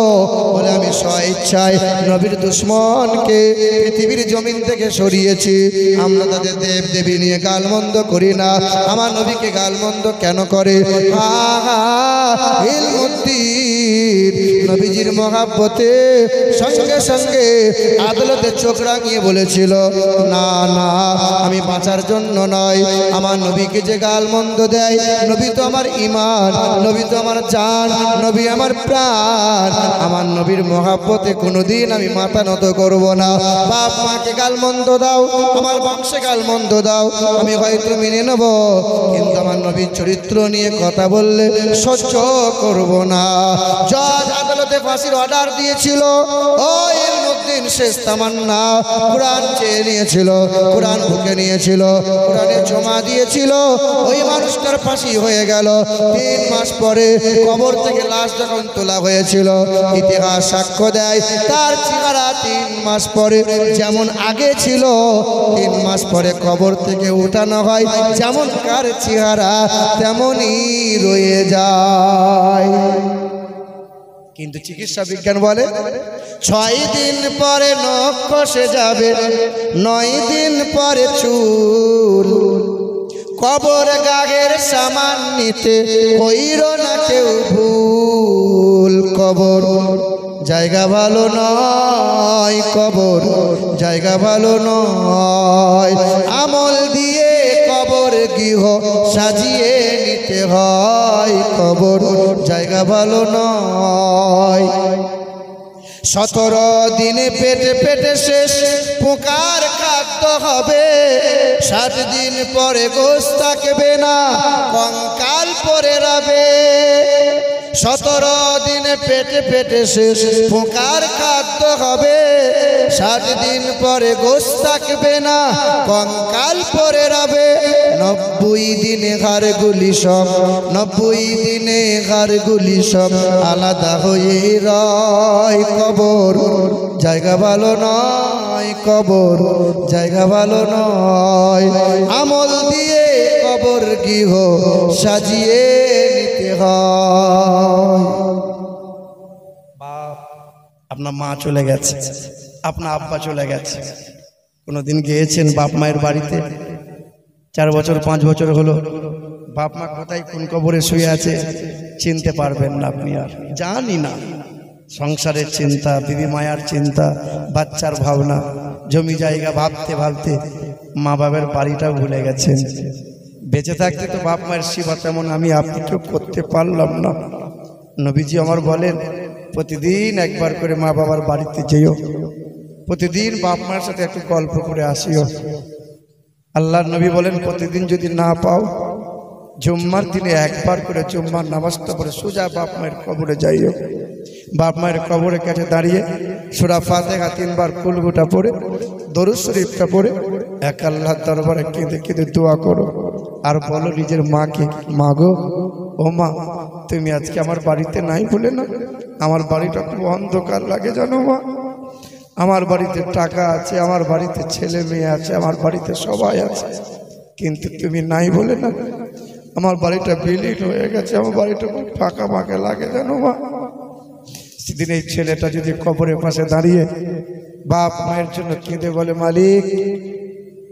বলে, আমি স্বেচ্ছায় নবীর দুশমনকে পৃথিবীর জমিন থেকে সরিয়েছি। আমরা তাদের দেব দেবী নিয়ে গালমন্দ করি না, আমার নবীকে গালমন্দ কেন করে? ইলমুদ্দিন নবীজির মহব্বতে সঙ্গে সঙ্গে আদালতে চোখ রাঙিয়ে বলেছিল, না না, আমি বাঁচার জন্য নয়, আমার নবীকে যে গালমন্দ দেয়, নবী তো আমার ঈমান, নবী তো আমার জান, নবী আমার প্রাণ, আমার নবীর মহব্বতে কোনোদিন আমি মাথা নত করব না। বাপ মাকে গালমন্দ দাও, আমার বংশে গালমন্দ দাও, আমি হয়তো মেনে নেব, কিন্তু আমার নবীর চরিত্র নিয়ে কথা বললে সহ্য করব না। জজ আদালতে ফাঁসির অর্ডার দিয়েছিল। ও ইলমুদ্দিন শেষ তামান্না, কোরআন চেয়ে নিয়েছিল, কোরআন বুকে নিয়েছিল, কোরআনে জমা দিয়েছিল। ওই মানুষটার ফাঁসি হয়ে গেল। 3 মাস পরে কবর থেকে লাশ যখন তোলা হয়েছিল, ইতিহাস সাক্ষ্য দেয় তার চেহারা 3 মাস পরে যেমন আগে ছিল, 3 মাস পরে কবর থেকে উঠানো হয়, যেমন কার চেহারা তেমনই রয়ে যায়। কিন্তু চিকিৎসা বিজ্ঞান বলে 6 দিন পরে নখ খসে যাবে, 9 দিন পরে চুল, কবর গাগের সামান নিতে কইর না কেউ ভুল। কবর জায়গা ভালো নয়, কবর জায়গা ভালো নয়, আমল দিয়ে কবর গৃহ সাজিয়ে নিতে হয়, কবর জায়গা ভালো নয়। 17 দিনে পেটে পেটে শেষ পোকার খাদ্য হবে। 7 দিন পরে গোশত থাকবে না, কঙ্কাল পড়ে রবে। 17 দিনে পেটে পেটে শেষ পোকার খাদ্য হবে। 7 দিন পরে গোশত থাকবে না, কঙ্কাল পড়ে রবে। 90 দিনে হাড়গুলি সব, 90 দিনে হাড়গুলি সব আলাদা হয়ে রয়। কবর জায়গা ভালো নয়, কবর জায়গা ভালো নয়। আমল দিয়ে কবর গৃহ সাজিয়ে নিতে হয়। বাপ, আপনার মা চলে গেছে, আপনার আব্বা চলে গেছে, কোনোদিন গিয়েছেন বাপ মায়ের বাড়িতে? 4 বছর 5 বছর হলো, বাপ মা কোথায় কোন কবরে শুয়ে আছে চিনতে পারবেন না আপনি, আর জানি না। সংসারের চিন্তা, বিবি মায়ার চিন্তা, বাচ্চার ভাবনা, জমি জায়গা ভাবতে ভাবতে মা বাবার বাড়িটাও ভুলে গেছেন। বেঁচে থাকতে তো বাপ মায়ের সেবা তেমন আমি আপনি কেউ করতে পারলাম না। নবীজি আমার বলেন, প্রতিদিন একবার করে মা বাবার বাড়িতে যেও, প্রতিদিন বাপ মায়ের সাথে একটু গল্প করে আসিও। আল্লাহর নবী বলেন, প্রতিদিন যদি না পাও, জুম্মার দিনে একবার করে জুম্মার নামাজটা পড়ে সোজা বাপ মায়ের কবরে যাইও। বাপ মায়ের কবরের কাছে দাঁড়িয়ে সূরা ফাতিহা 3 বার কুলগুটা পড়ে, দরুদ শরীফটা পড়ে এক আল্লাহর দরবারে কেঁদে কেঁদে দোয়া করো। আর বলো নিজের মাকে, মা গো, ও মা, তুমি আজকে আমার বাড়িতে নাই বলে না, আমার বাড়িটা খুব অন্ধকার লাগে জানো মা। আমার বাড়িতে টাকা আছে, আমার বাড়িতে ছেলে মেয়ে আছে, আমার বাড়িতে সবাই আছে, কিন্তু তুমি নাই বলে না আমার বাড়িটা বিলীন হয়ে গেছে, আমার বাড়িটা খুব ফাঁকা ফাঁকা লাগে জানো মা। সেদিন এই ছেলেটা যদি কবরের পাশে দাঁড়িয়ে বাপ মায়ের জন্য কেঁদে বলে, মালিক,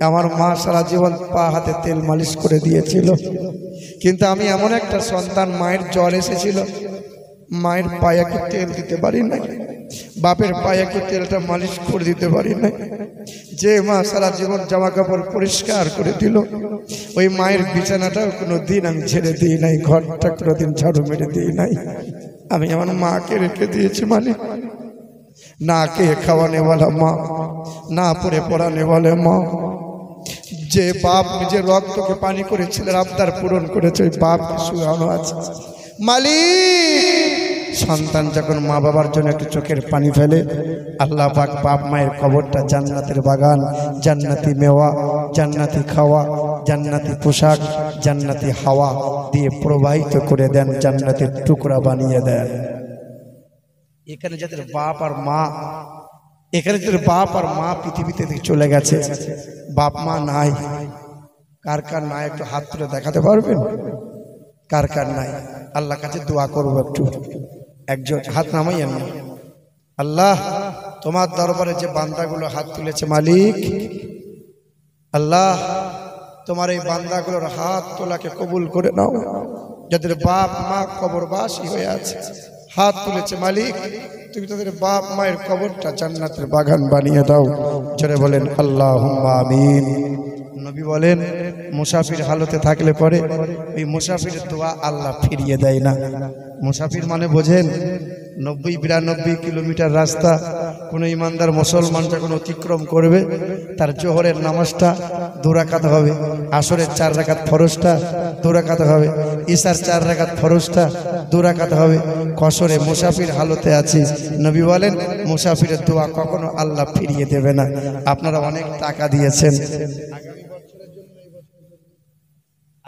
আমার মা সারা জীবন পা হাতে তেল মালিশ করে দিয়েছিল, কিন্তু আমি এমন একটা সন্তান, মায়ের জ্বর এসেছিল, মায়ের পায়ে একটু তেল দিতে পারি নাই, বাপের পায়ে একটু তেলটা মালিশ করে দিতে পারি নাই। যে মা সারা জীবন জামা কাপড় পরিষ্কার করে দিল, ওই মায়ের বিছানাটাও কোনো দিন আমি ছেড়ে দিই নাই, ঘরটা কোনো দিন ঝাড়ু মেরে দিই নাই। আমি আমার মাকে রেখে দিয়েছি মালিক। না কে খাওয়ানে वाला মা, না পরে পড়ানে वाले মা। যে বাপ নিজের রক্তকে পানি করে ছেলের আবদার পূরণ করেছে, ওই বাপকে শুয়ানো আছে মালিক। সন্তান যখন মা বাবার জন্য একটু চোখের পানি ফেলে, আল্লাহ পাক বাপ মায়ের কবরটা জান্নাতের বাগান, জান্নাতি মেওয়া, জান্নাতি খাওয়া, জান্নাতি পোশাক, জান্নাতি হাওয়া দিয়ে প্রবাহিত করে দেন, জান্নাতের টুকরা বানিয়ে দেন। এখানে যাদের বাপ আর মা, এখানে যাদের বাপ আর মা পৃথিবীতে চলে গেছে, বাপ মা নাই, কার কার নাই একটু হাত তুলে দেখাতে পারবেন? কার কার নাই? আল্লাহ কাছে দোয়া করবো একটু, একজন হাত নামাই। আমি আল্লাহ, তোমার দরবারে যে বান্দাগুলো হাত তুলেছে মালিক, আল্লাহ তোমার এই বান্দাগুলোর হাত তোলাকে কবুল করে নাও। যাদের বাপ মা কবরবাসী হয়ে আছে, হাত তুলেছে মালিক, তুমি তাদের বাপ মায়ের কবরটা জান্নাতের বাগান বানিয়ে দাও। জোরে বলেন আল্লাহুম্মা আমিন। নবী বলেন, মুসাফির হালতে থাকলে পরে ওই মুসাফিরের দোয়া আল্লাহ ফিরিয়ে দেয় না। মুসাফির মানে বোঝেন, 90-92 কিলোমিটার রাস্তা কোনো ইমানদার মুসলমান যখন অতিক্রম করবে, তার জোহরের নামাজটা 2 রাকাত হবে, আসরের 4 রাকাত ফরজটা 2 রাকাত হবে, ইশার 4 রাকাত ফরজটা 2 রাকাত হবে। কসরে মুসাফির হালতে আছি, নবী বলেন মুসাফিরের দোয়া কখনো আল্লাহ ফিরিয়ে দেবে না। আপনারা অনেক টাকা দিয়েছেন,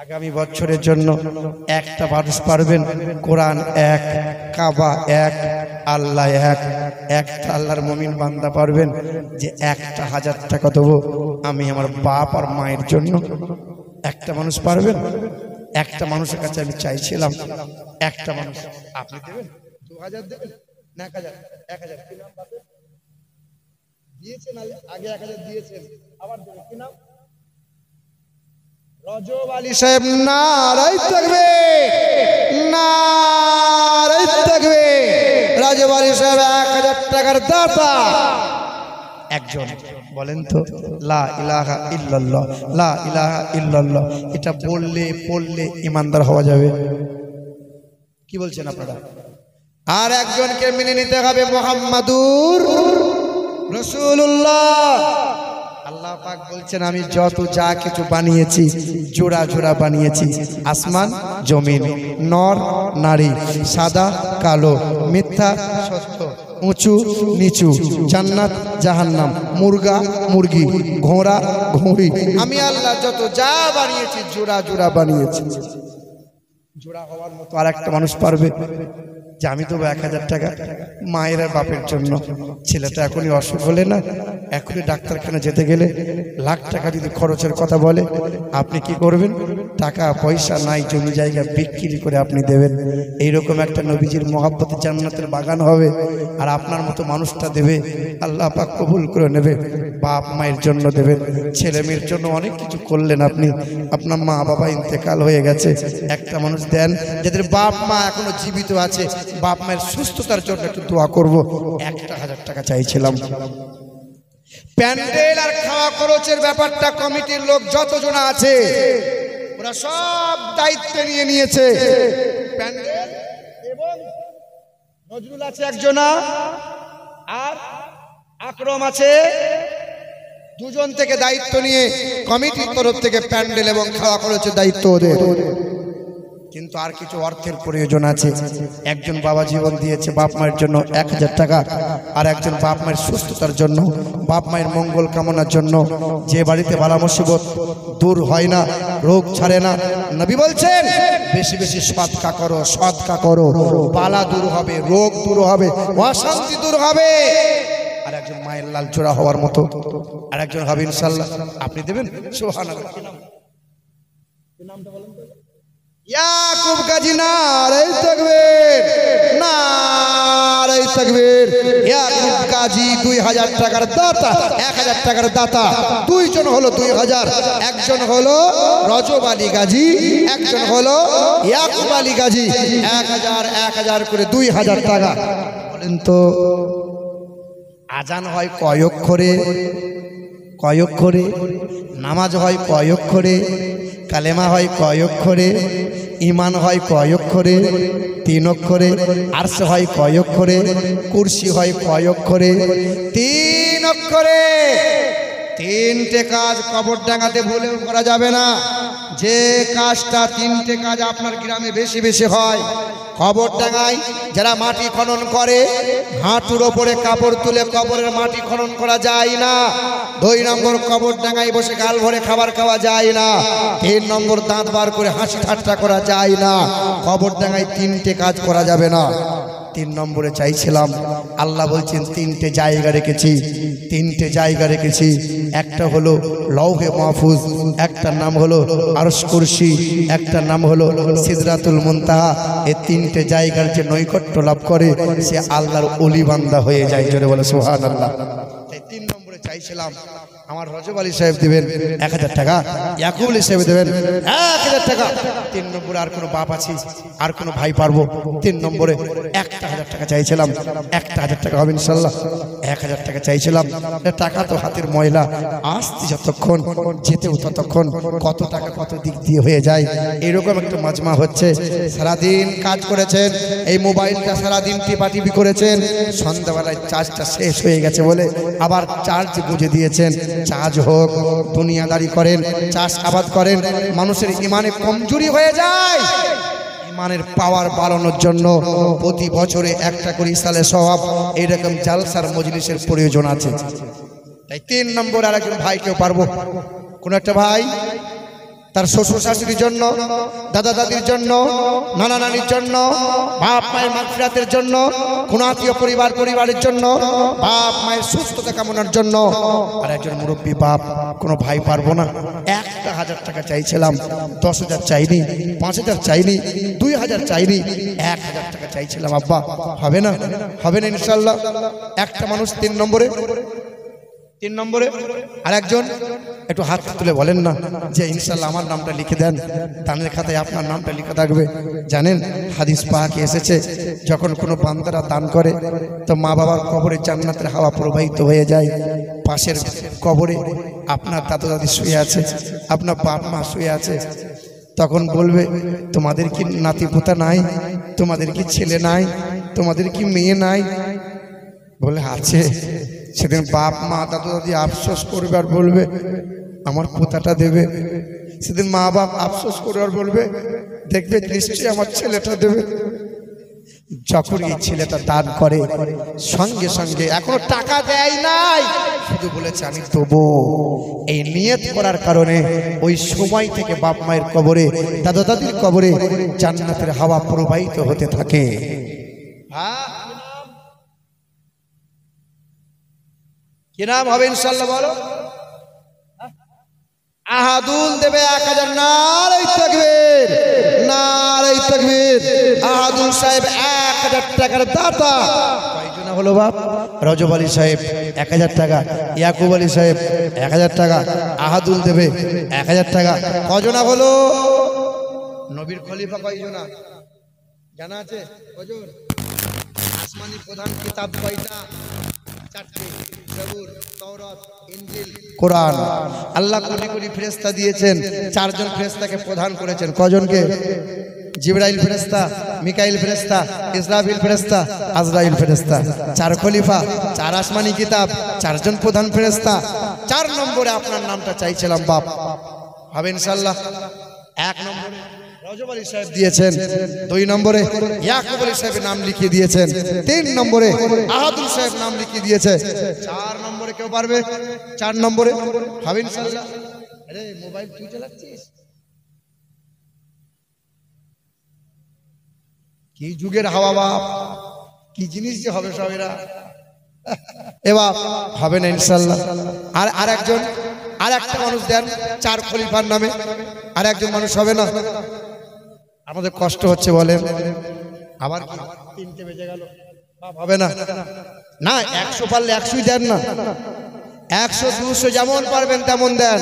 আগামী বছরের জন্য একটা মানুষ পারবেন, কোরআন 1, কাবা 1, আল্লাহ 1, একটা আল্লাহর মুমিন বান্দা পারবেন যে 1,000 টাকা দেবো আমি আমার বাপ আর মায়ের জন্য? একটা মানুষ পারবেন? একটা মানুষের কাছে আমি চাইছিলাম, একটা মানুষ। আপনি দেবেন? 2000 দেবেন না 1000? 1000 কি নাম বাপের? দিয়েছেন আগে 1000 দিয়েছেন, আবার দেবেন কি নাম? রজব আলী সাহেব। নারায়ে তাকবীর, নারায়ে তাকবীর। রজব আলী সাহেব 1000 টাকার দাতা। একজন বলেন তো লা ইলাহা ইল্লাল্লাহ, লা ইলাহা ইল্লাল্লাহ এটা বললে পড়লে ইমানদার হওয়া যাবে? কি বলছেন আপনারা? আর একজনকে মেনে নিতে হবে, মুহাম্মাদুর রাসূলুল্লাহ। আল্লাহ পাক বলছেন আমি যত যা কিছু বানিয়েছি জোড়া জোড়া বানিয়েছি, আসমান জমিন, নর নারী, সাদা কালো, মিথ্যা সত্য, উঁচু নিচু, জান্নাত জাহান্নাম, মুরগা মুরগি, ঘোড়া ঘুড়ি, আমি আল্লাহ যত যা বানিয়েছি জোড়া জোড়া বানিয়েছি। জোড়া হওয়ার মতো আর একটা মানুষ পারবে যে আমি দেবো 1000 টাকা মায়ের আর বাপের জন্য? ছেলেটা এখনই অসুখ হলে না, এখনই ডাক্তারখানা যেতে গেলে লাখ টাকা যদি খরচের কথা বলে, আপনি কি করবেন? টাকা পয়সা নাই, জমি জায়গা বিক্রি করে আপনি দেবেন। এইরকম একটা নবীজির মহাব্বতে জান্নাতের বাগান হবে, আর আপনার মতো মানুষটা দেবে, আল্লাহ পাক কবুল করে নেবে। বাপ মায়ের জন্য দেবেন, ছেলে মেয়ের জন্য অনেক কিছু করলেন আপনি, আপনার মা বাবা ইন্তেকাল হয়ে গেছে, একটা মানুষ দেন যাদের বাপ মা এখনো জীবিত আছে, বাপ মায়ের সুস্থতার জন্য একটু দোয়া করব। 1000 টাকা চাইছিলাম। প্যান্ডেল আর খাওয়া খরচের ব্যাপারটা কমিটির লোক যতজন আছে ওরা সব দায়িত্ব নিয়ে নিয়েছে। প্যান্ডেল এবং নজরুল আছে একজনা, আর আকরম আছে দুজন থেকে দায়িত্ব নিয়ে কমিটির তরফ থেকে প্যান্ডেল এবং খাওয়া খরচের দায়িত্ব ওদের। কিন্তু আর কিছু অর্থের প্রয়োজন আছে। একজন বাবা জীবন দিয়েছে বাপ মায়ের জন্য 1000 টাকা, আর একজন বাপ মায়ের সুস্থতার জন্য, বাপ মায়ের মঙ্গল কামনার জন্য। যে বাড়িতে বালা মুসিবত দূর হয় না, রোগ ছাড়ে না, নবী বলছেন বেশি বেশি সদকা করো, সদকা করো, বালা দূর হবে, রোগ দূর হবে, অশান্তি দূর হবে। আর একজন মায়ের লাল জোড়া হওয়ার মতো আর একজন হবে ইনশাআল্লাহ। আপনি দেবেন? সুবহানাল্লাহ। কি নামটা বলেন তো? ইয়াকুব গাজী, নারায়ে তাকবীর, নারায়ে তাকবীর। ইয়াকুব গাজী 2000 টাকার দাতা, 1000 টাকার দাতা। দুইজন হলো 2000, একজন হলো রজব আলী গাজী, একজন হলো ইয়াকুব আলী গাজী। 1000 করে 2000 টাকা। বলেন তো আজান হয় কয় অক্ষরে? কয় অক্ষরে? নামাজ হয় কয় অক্ষরে? কালেমা হয় কয় অক্ষরে? ঈমান হয় কয় অক্ষরে? 3 অক্ষরে। আরশ হয় কয় অক্ষরে? কুরসি হয় কয় অক্ষরে? 3 অক্ষরে। 3টে কাজ কবরডাঙ্গাতে ভুলেও করা যাবে না। যে কাজটা 3টে কাজ আপনার গ্রামে বেশি বেশি হয়, কবরডাঙ্গায় যারা মাটি খনন করে হাঁটুর ওপরে কাপড় তুলে কবরের মাটি খনন করা যায় না। 2 নম্বর, কবরডাঙ্গায় বসে গাল ভরে খাবার খাওয়া যায় না। 3 নম্বর, দাঁত বার করে হাসি ঠাট্টা করা যায় না। কবরডাঙ্গায় 3টে কাজ করা যাবে না। 3 নম্বরে চাইছিলাম, আল্লাহ বলছেন 3টে জায়গা রেখেছি, 3টে জায়গা রেখেছি। একটা হলো লৌহে মাহফুজ, একটার নাম হলো আরশ কুরসি, একটার নাম হলো সিদরাতুল মুনতাহা। এই 3টে জায়গার যে নৈকট্য লাভ করে সে আল্লাহর ওলি বান্দা হয়ে যায়। জোরে বলে সুবহানাল্লাহ। তাই 3 নম্বরে চাইছিলাম আমার রজব আলী সাহেব দেবেন 1000 টাকা, ইয়াকুব আলী সাহেব দেবেন 1000 টাকা। 3 নম্বরে আর কোনো বাপ আছে, আর কোনো ভাই পারবো? 3 নম্বরে 1000 টাকা চাইছিলাম। 1000 টাকা হবে ইনশাল্লাহ। 1000 টাকা চাইছিলাম। টাকা তো হাতের ময়লা, আসতে যতক্ষণ যেতেও ততক্ষণ কত টাকা কত দিক দিয়ে হয়ে যায়। এরকম একটা মাজমা হচ্ছে। সারাদিন কাজ করেছেন, এই মোবাইলটা সারাদিন টিপাটিপি করেছেন, সন্ধ্যাবেলায় চার্জটা শেষ হয়ে গেছে বলে আবার চার্জ গুঁজে দিয়েছেন। চার্জ হোক, দুনিয়াদারি করেন, চাষ আবাদ করেন, মানুষের ইমানে কমজোরি হয়ে যায়। ইমানের পাওয়ার বাড়ানোর জন্য প্রতি বছরে একটা করে ইসালে সওয়াব এইরকম জালসার মজলিসের প্রয়োজন আছে। তাই 3 নম্বর আর একজন ভাইকেও পারবো, কোন একটা ভাই তার শ্বশুর শাশুড়ির জন্য, দাদা দাদির জন্য, নানা নানির জন্য, বাপ মায়ের মাগফিরাতের জন্য, কোন আত্মীয় পরিবারের জন্য, বাপ মায়ের সুস্থতা কামনার জন্য। আর একজন মুরব্বী বাপ, কোনো ভাই পারবো না। 1000 টাকা চাইছিলাম, 10,000 চাইনি, 5,000 চাইনি, 2,000 চাইনি, 1000 টাকা চাইছিলাম। আব্বা হবে না? হবে না ইনশাল্লাহ। একটা মানুষ 3 নম্বরে। 3 নম্বরে আর একজন একটু হাত তুলে বলেন না যে ইনশাআল্লাহ আমার নামটা লিখে দেন, দানের খাতায় আপনার নামটা লিখে থাকবে। জানেন হাদিস পাকে এসেছে, যখন কোনো বান্দারা দান করে তো মা বাবার কবরে জান্নাতের হাওয়া প্রবাহিত হয়ে যায়। পাশের কবরে আপনার দাদা দাদি শুয়ে আছে, আপনার বাপ মা শুয়ে আছে। তখন বলবে তোমাদের কি নাতি পোতা নাই? তোমাদের কি ছেলে নাই? তোমাদের কি মেয়ে নাই? বলে আছে। সেদিন বাপ মা দাদু দাদি আফসোস করবে আর বলবে আমার পোতাটা দেবে। সেদিন মা বাপ আফসোস করবে আর বলবে দেখবে নিশ্চয়ই আমার ছেলেটা দেবে। যখন এই ছেলেটা দান করে সঙ্গে সঙ্গে এখনো টাকা দেয় নাই, শুধু বলেছে আমি দেবো। এই নিয়ত করার কারণে ওই সময় থেকে বাপ মায়ের কবরে দাদা দাদির কবরে জান্নাতের হাওয়া প্রবাহিত হতে থাকে। কি নাম হবে ইনশাআল্লাহ বলো? আহাদুল দেবে 1000। নারে তাকবীর, নারে তাকবীর। আহাদুল সাহেব 1000 টাকার দাতা। কয়জন হলো বাপ? রজব আলী সাহেব 1000 টাকা, ইয়াকুব আলী সাহেব 1000 টাকা, আহাদুল দেবে 1000 টাকা। কজনা হলো? নবীর খলিফা কয়জনা জানা আছে? কজন? আসমানি প্রধান কিতাব কয়টা? 4টে। জবুর, তাওরাত, ইনজিল, কোরআন। আল্লাহ কোটি কোটি ফেরেশতা দিয়েছেন, 4 জন ফেরেশতাকে প্রধান করেছেন। কজনকে? জিবরাইল ফেরেশতা, মিকাইল ফেরেশতা, ইসরাফিল ফেরেশতা, আজরাইল ফেরেশতা। 4 খলিফা, 4 আসমানি কিতাব, 4 জন প্রধান ফেরেশতা। 4 নম্বরে আপনার নামটা চাইছিলাম বাপ, হবে ইনশাআল্লাহ। 1 নম্বরে রজব আলী সাহেব দিয়েছেন, 2 নম্বরে ইয়াকুব আলী সাহেবের নাম লিখিয়ে দিয়েছেন, 3 নম্বরে আহাদুল সাহেব নাম লিখিয়ে দিয়েছে, 4 নম্বরে কেউ পারবে? 4 নম্বরে হবে ইনশাআল্লাহ। আরে মোবাইল তুই চালাচ্ছিস? কি যুগের হাওয়া বাপ, কি জিনিস যে হবে সব এরা। এবার হবে না ইনশাআল্লাহ। আর একজন, আর একটা মানুষ দেন 4 খলিফার নামে, আর একজন মানুষ হবে না? আমাদের কষ্ট হচ্ছে বলেন, আবার কি 3টে বেজে গেল, হবে না? না 100 পারলে 100ই দেন না, 100 200 যেমন পারবেন তেমন দেন,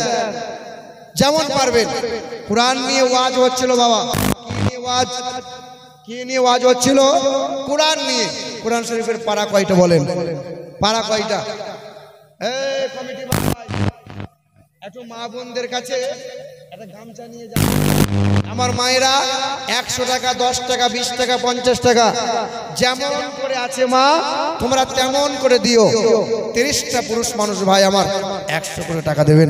যেমন পারবেন। কোরআন নিয়ে ওয়াজ হচ্ছিল বাবা। কি নিয়ে ওয়াজ? কি নিয়ে ওয়াজ হচ্ছিল? কোরআন নিয়ে। কোরআন শরীফের পারা কয়টা বলেন? পারা কয়টা? এই কমিটি ভাই, একটু মা বোনদের কাছে একটা গামছা নিয়ে যান। আমার মায়েরা 100 টাকা, 10 টাকা, 20 টাকা, 50 টাকা যেমন করে আছে মা, তোমরা তেমন করে দিও। 30টা পুরুষ মানুষ ভাই আমার 100 করে টাকা দেবেন।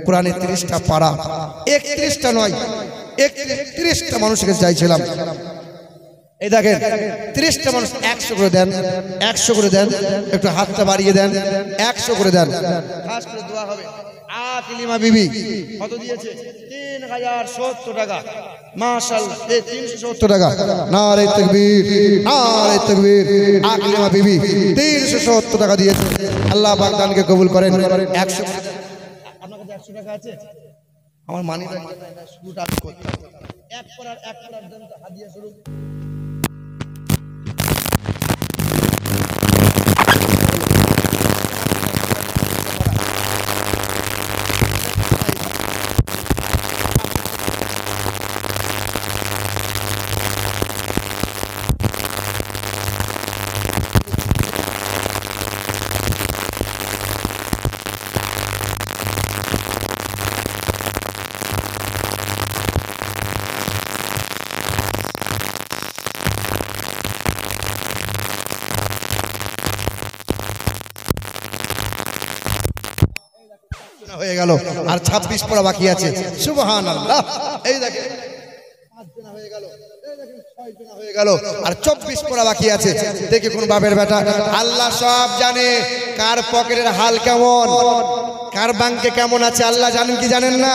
কোরআনে 30টা পারা, 31টা নয়, 31টা মানুষকে চাইছিলাম। এই দেখেন 30টা মানুষ 100 করে দেন, 100 করে দেন। একটু হাতটা বাড়িয়ে দেন, 100 করে দেন। খাস করে দোয়া হবে। আকলিমা বিবি কত দিয়েছে? 3070 টাকা। মাশাআল্লাহ, 370 টাকা। নারে তাকবীর, নারে তাকবীর। আকলিমা বিবি 370 টাকা দিয়েছে। আল্লাহ পাক দানকে কবুল করেন। 100। আপনার কাছে 100 টাকা আছে? আমার মানি ব্যাগ শুরুটা করতে হবে। এক করার দেন তো, হাদিয়া শুরু। হয়ে গেল, আর 26 পড়া বাকি আছে। সুবহানাল্লাহ। এই দেখেন 5 জনা হয়ে গেল, এই দেখেন 6 জনা হয়ে গেল, আর 24 পড়া বাকি আছে। দেখে কোন বাপের বেটা, আল্লাহ সব জানে কার পকেটের হাল কেমন, কার ব্যাংকে কেমন আছে আল্লাহ জানেন কি জানেন না?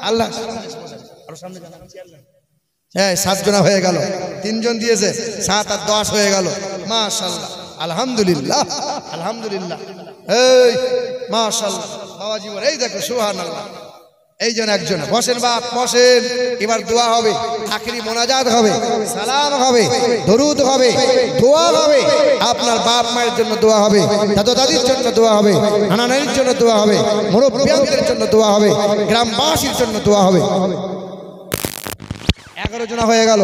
আল্লাহ। আর সামনে জানেন আল্লাহ। হ্যাঁ 7 জনা হয়ে গেল, 3 জন দিয়েছে, 7 আর 10 হয়ে গেল। মাশাআল্লাহ, আলহামদুলিল্লাহ, আলহামদুলিল্লাহ। এই মাশাআল্লাহ বাবাজি, এই দেখো সুবহানাল্লাহ। এই জন একজন বসেন বাপ, বসেন। এবার দোয়া হবে, আখেরি মোনাজাত হবে, সালাম হবে, দরুদ হবে, দোয়া হবে। আপনার বাপ মায়ের জন্য দোয়া হবে, দাদা দাদির জন্য দোয়া হবে, নানা নানির জন্য দোয়া হবে, মুরব্বিয়ানদের জন্য দোয়া হবে, গ্রামবাসীর জন্য দোয়া হবে। 11 জন হয়ে গেল,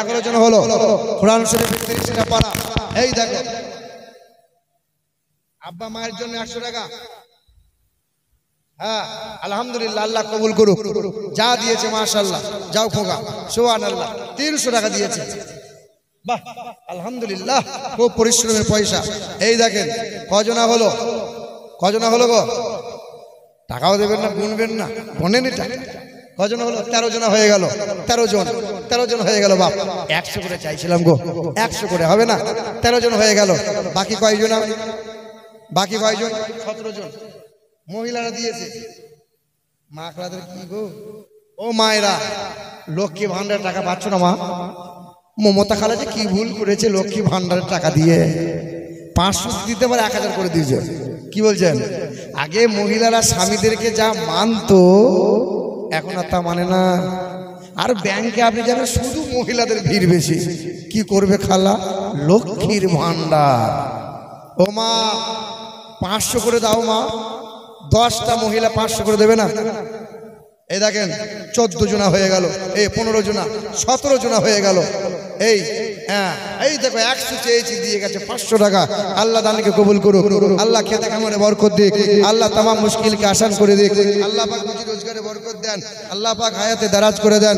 11 জন হলো। কোরআন শরীফের 30টা পারা। এই দেখো আব্বা মায়ের জন্য 100 টাকা। হ্যাঁ আলহামদুলিল্লাহ, আল্লাহ কবুল করুক। যা দিয়েছে মাশাআল্লাহ, যাও খোকা, সুবহানাল্লাহ। 300 টাকা দিয়েছে। বাহ, আলহামদুলিল্লাহ, খুব পরিশ্রমের পয়সা। এই দেখেন কজনা হলো, কজনা হলো গো? টাকাও দেবেন না, গুনবেন না, গুনেন এটা কজনা হলো? 13 জনা হয়ে গেল। 13 জন হয়ে গেল। বাপ, 100 করে চাইছিলাম গো, 100 করে হবে না? 13 জন হয়ে গেল। বাকি কয়জন? বাকি কয়জন? 17 জন মহিলারা দিয়েছে। মাকড়াদের কি গো? ও মায়েরা, লক্ষ্মী ভান্ডার টাকা পাচ্ছ না মা? মমতা খালা যে কি ভুল করেছে, লক্ষ্মী ভান্ডারের টাকা দিয়ে 500 দিতে পারে 1000 করে দিয়েছে। কি বলছেন? আগে মহিলারা স্বামীদেরকে যা মানতো, এখন আর তা মানে না। আর ব্যাংকে আপনি যাবেন, শুধু মহিলাদের ভিড় বেশি। কি করবে খালা? লক্ষ্মীর ভান্ডার। ও মা, 500 করে দাও মা। 10টা মহিলা 500 করে দেবে না? এই দেখেন 14 জনা হয়ে গেল, এই 15 জনা, 17 জনা হয়ে গেল। এই হ্যাঁ, এই দেখো 100 চেয়েছি, দিয়ে গেছে 500 টাকা। আল্লাহ দানকে কবুল করুক, আল্লাহ খেতে কামড়ে বরকত দিক, আল্লাহ তামাম মুশকিলকে আসান করে দিক, আল্লাহ পাক রুজি রোজগারে বরকত দেন, আল্লাহ পাক হায়াতে দারাজ করে দেন।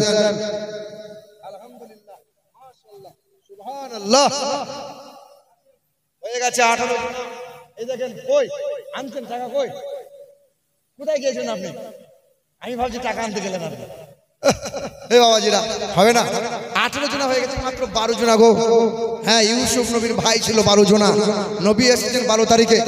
আলহামদুলিল্লাহ, মাশাআল্লাহ, সুবহানাল্লাহ। হয়ে গেছে 18 জনা। এই দেখেন, কই আনছেন টাকা? কই, কোথায় গিয়েছেন আপনি? আমি ভাবছি টাকা আনতে গেলেন আপনি। এই বাবাজিরা, হবে না? 18 জনা হয়ে গেছে, মাত্র 12 জনা গো। হ্যাঁ, ইউসুফ নবীর ভাই ছিল 12 জনা। নবী এসেছেন 12 তারিখে।